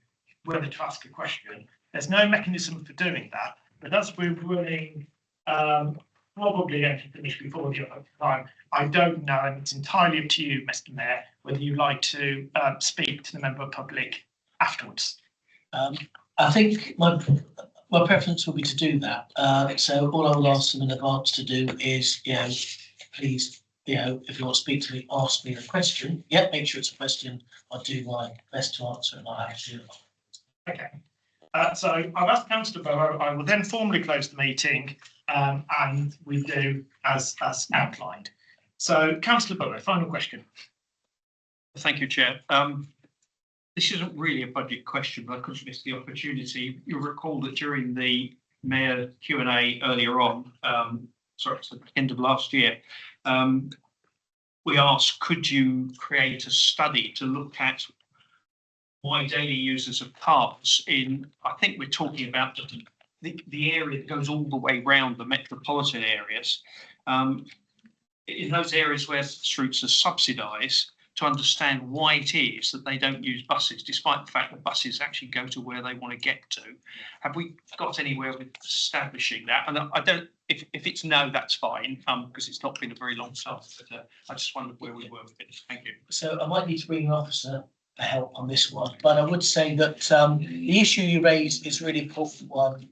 whether to ask a question. There's no mechanism for doing that, but as we're running probably going to finish before the time, I don't know, and it's entirely up to you, Mr. Mayor, whether you'd like to speak to the member of the public afterwards. I think my preference will be to do that. So all I will ask them in advance to do is, please, if you want to speak to me, ask me the question. Yeah, make sure it's a question. I'll do my best to answer, and I'll have to do it. Okay. So I'll ask Councillor Burrow. I will then formally close the meeting, and we do as outlined. So, Councillor Burrow, final question. Thank you, Chair. This isn't really a budget question, but I couldn't miss the opportunity. You'll recall that during the Mayor Q&A earlier on, sorry, it's the end of last year, we asked, could you create a study to look at why daily users of parks in, I think we're talking about the area that goes all the way round the metropolitan areas, in those areas where routes are subsidised, to understand why it is that they don't use buses, despite the fact that buses actually go to where they want to get to. Have we got anywhere with establishing that? And I don't, if it's no, that's fine, because it's not been a very long time, but I just wondered where we were with it. Thank you. So I might need to bring an officer for help on this one, but I would say that the issue you raised is a really important one.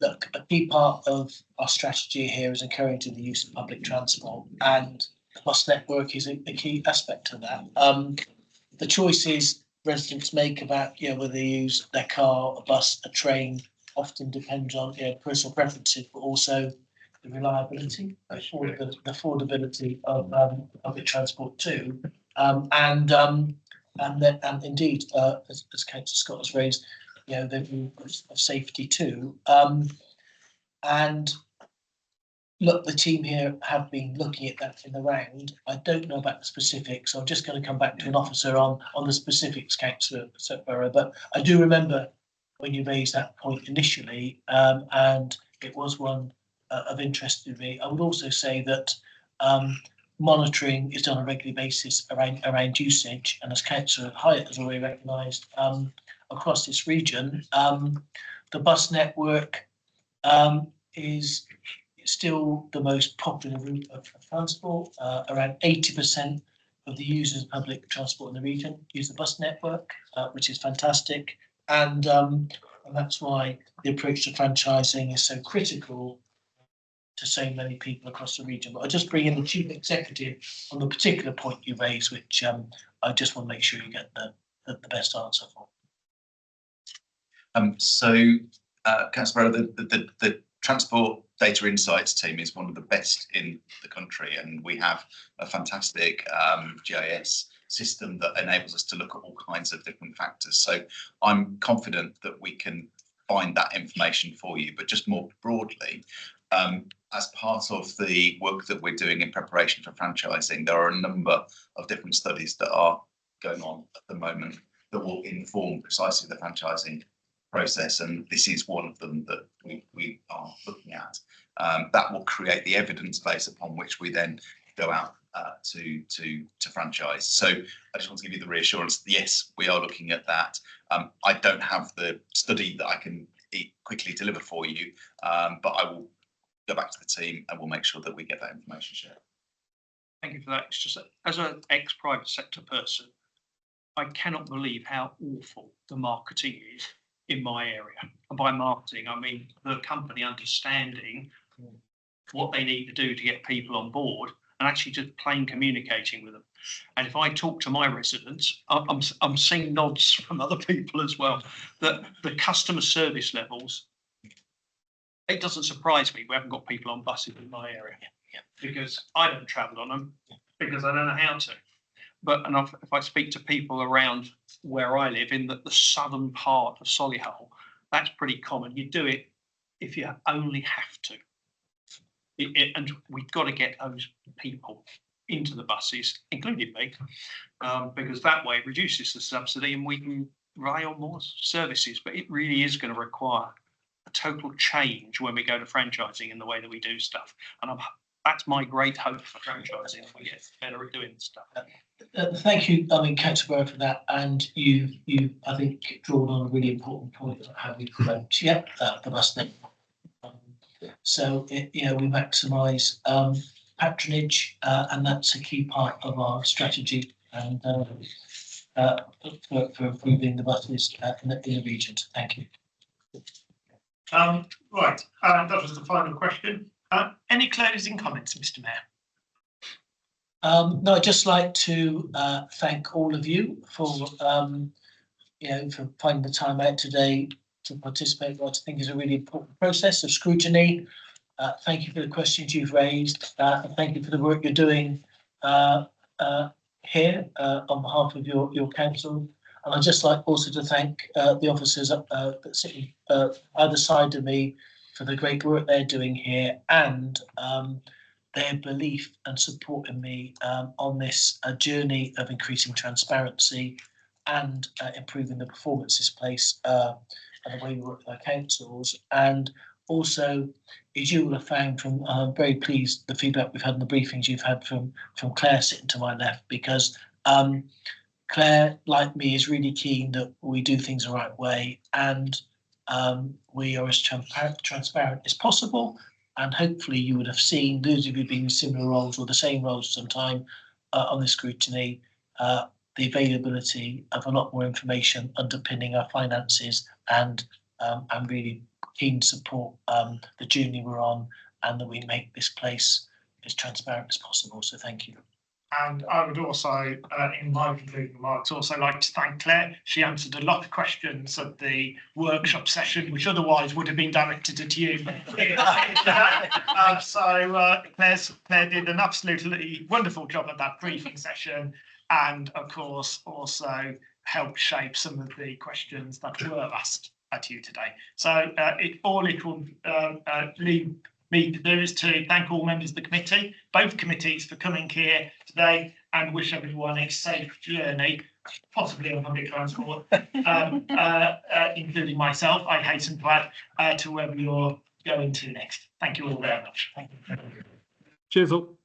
Look, a key part of our strategy here is encouraging the use of public transport, and the bus network is a key aspect of that. The choices residents make about whether they use their car, a bus, a train, often depends on personal preferences, but also the reliability, the affordability of public transport too, and indeed, as Councillor Scott has raised, the view of safety too. And look, the team here have been looking at that in the round. I don't know about the specifics. So I'm just going to come back to an officer on the specifics, Councillor Burrow. But I do remember when you raised that point initially, and it was one of interest to me. I would also say that monitoring is done on a regular basis around usage, and as Councillor Hyatt has already recognised, across this region, the bus network is still the most popular route of transport. Around 80% of the users of public transport in the region use the bus network, which is fantastic, and that's why the approach to franchising is so critical to so many people across the region. But I'll just bring in the Chief Executive on the particular point you raised, which I just want to make sure you get the best answer for. Councillor Barrow, the Transport Data Insights team is one of the best in the country, and we have a fantastic GIS system that enables us to look at all kinds of different factors. So I'm confident that we can find that information for you. But just more broadly, as part of the work that we're doing in preparation for franchising, there are a number of different studies that are going on at the moment that will inform precisely the franchising process, and this is one of them that we are looking at. That will create the evidence base upon which we then go out to franchise. So I just want to give you the reassurance. Yes, we are looking at that. I don't have the study that I can quickly deliver for you, but I will go back to the team and we'll make sure that we get that information shared. Thank you for that. It's just that as an ex-private sector person, I cannot believe how awful the marketing is in my area. And by marketing, I mean the company understanding what they need to do to get people on board and actually just plain communicating with them. And if I talk to my residents, I'm seeing nods from other people as well, that the customer service levels, it doesn't surprise me we haven't got people on buses in my area. Because I don't travel on them, because I don't know how to. But if I speak to people around where I live in the southern part of Solihull, that's pretty common. You do it if you only have to. And we've got to get those people into the buses, including me, because that way it reduces the subsidy and we can rely on more services. But it really is going to require a total change when we go to franchising in the way that we do stuff. And that's my great hope for franchising. We get better at doing stuff. Thank you, Councillor Burrow, for that. And you, I think, drawn on a really important point about how we promote, the bus thing. So, we maximise patronage, and that's a key part of our strategy and for improving the buses in the region. Thank you. Right, that was the final question. Any closing comments, Mr. Mayor? No, I'd just like to thank all of you for for finding the time out today to participate in what I think is a really important process of scrutiny. Thank you for the questions you've raised. And thank you for the work you're doing here on behalf of your council. And I'd just like also to thank the officers that sit either side of me for the great work they're doing here and their belief and support in me on this journey of increasing transparency and improving the performance of this place and the way we work with our councils. And also, as you will have found from, I'm very pleased the feedback we've had in the briefings you've had from Claire sitting to my left, because Claire, like me, is really keen that we do things the right way and we are as transparent as possible. And hopefully you would have seen, those of you being in similar roles or the same roles sometime on the scrutiny, the availability of a lot more information underpinning our finances. And I'm really keen to support the journey we're on and that we make this place as transparent as possible. So thank you. And I would also, in my concluding remarks, also like to thank Claire. She answered a lot of questions at the workshop session, which otherwise would have been directed at you. Claire did an absolutely wonderful job at that briefing session, and of course also helped shape some of the questions that were asked at you today. So it will leave me to do is to thank all members of the committee, both committees, for coming here today, and wish everyone a safe journey, possibly on public transport, including myself. I hasten to add to wherever you're going to next. Thank you all very much. Thank you. Cheers all.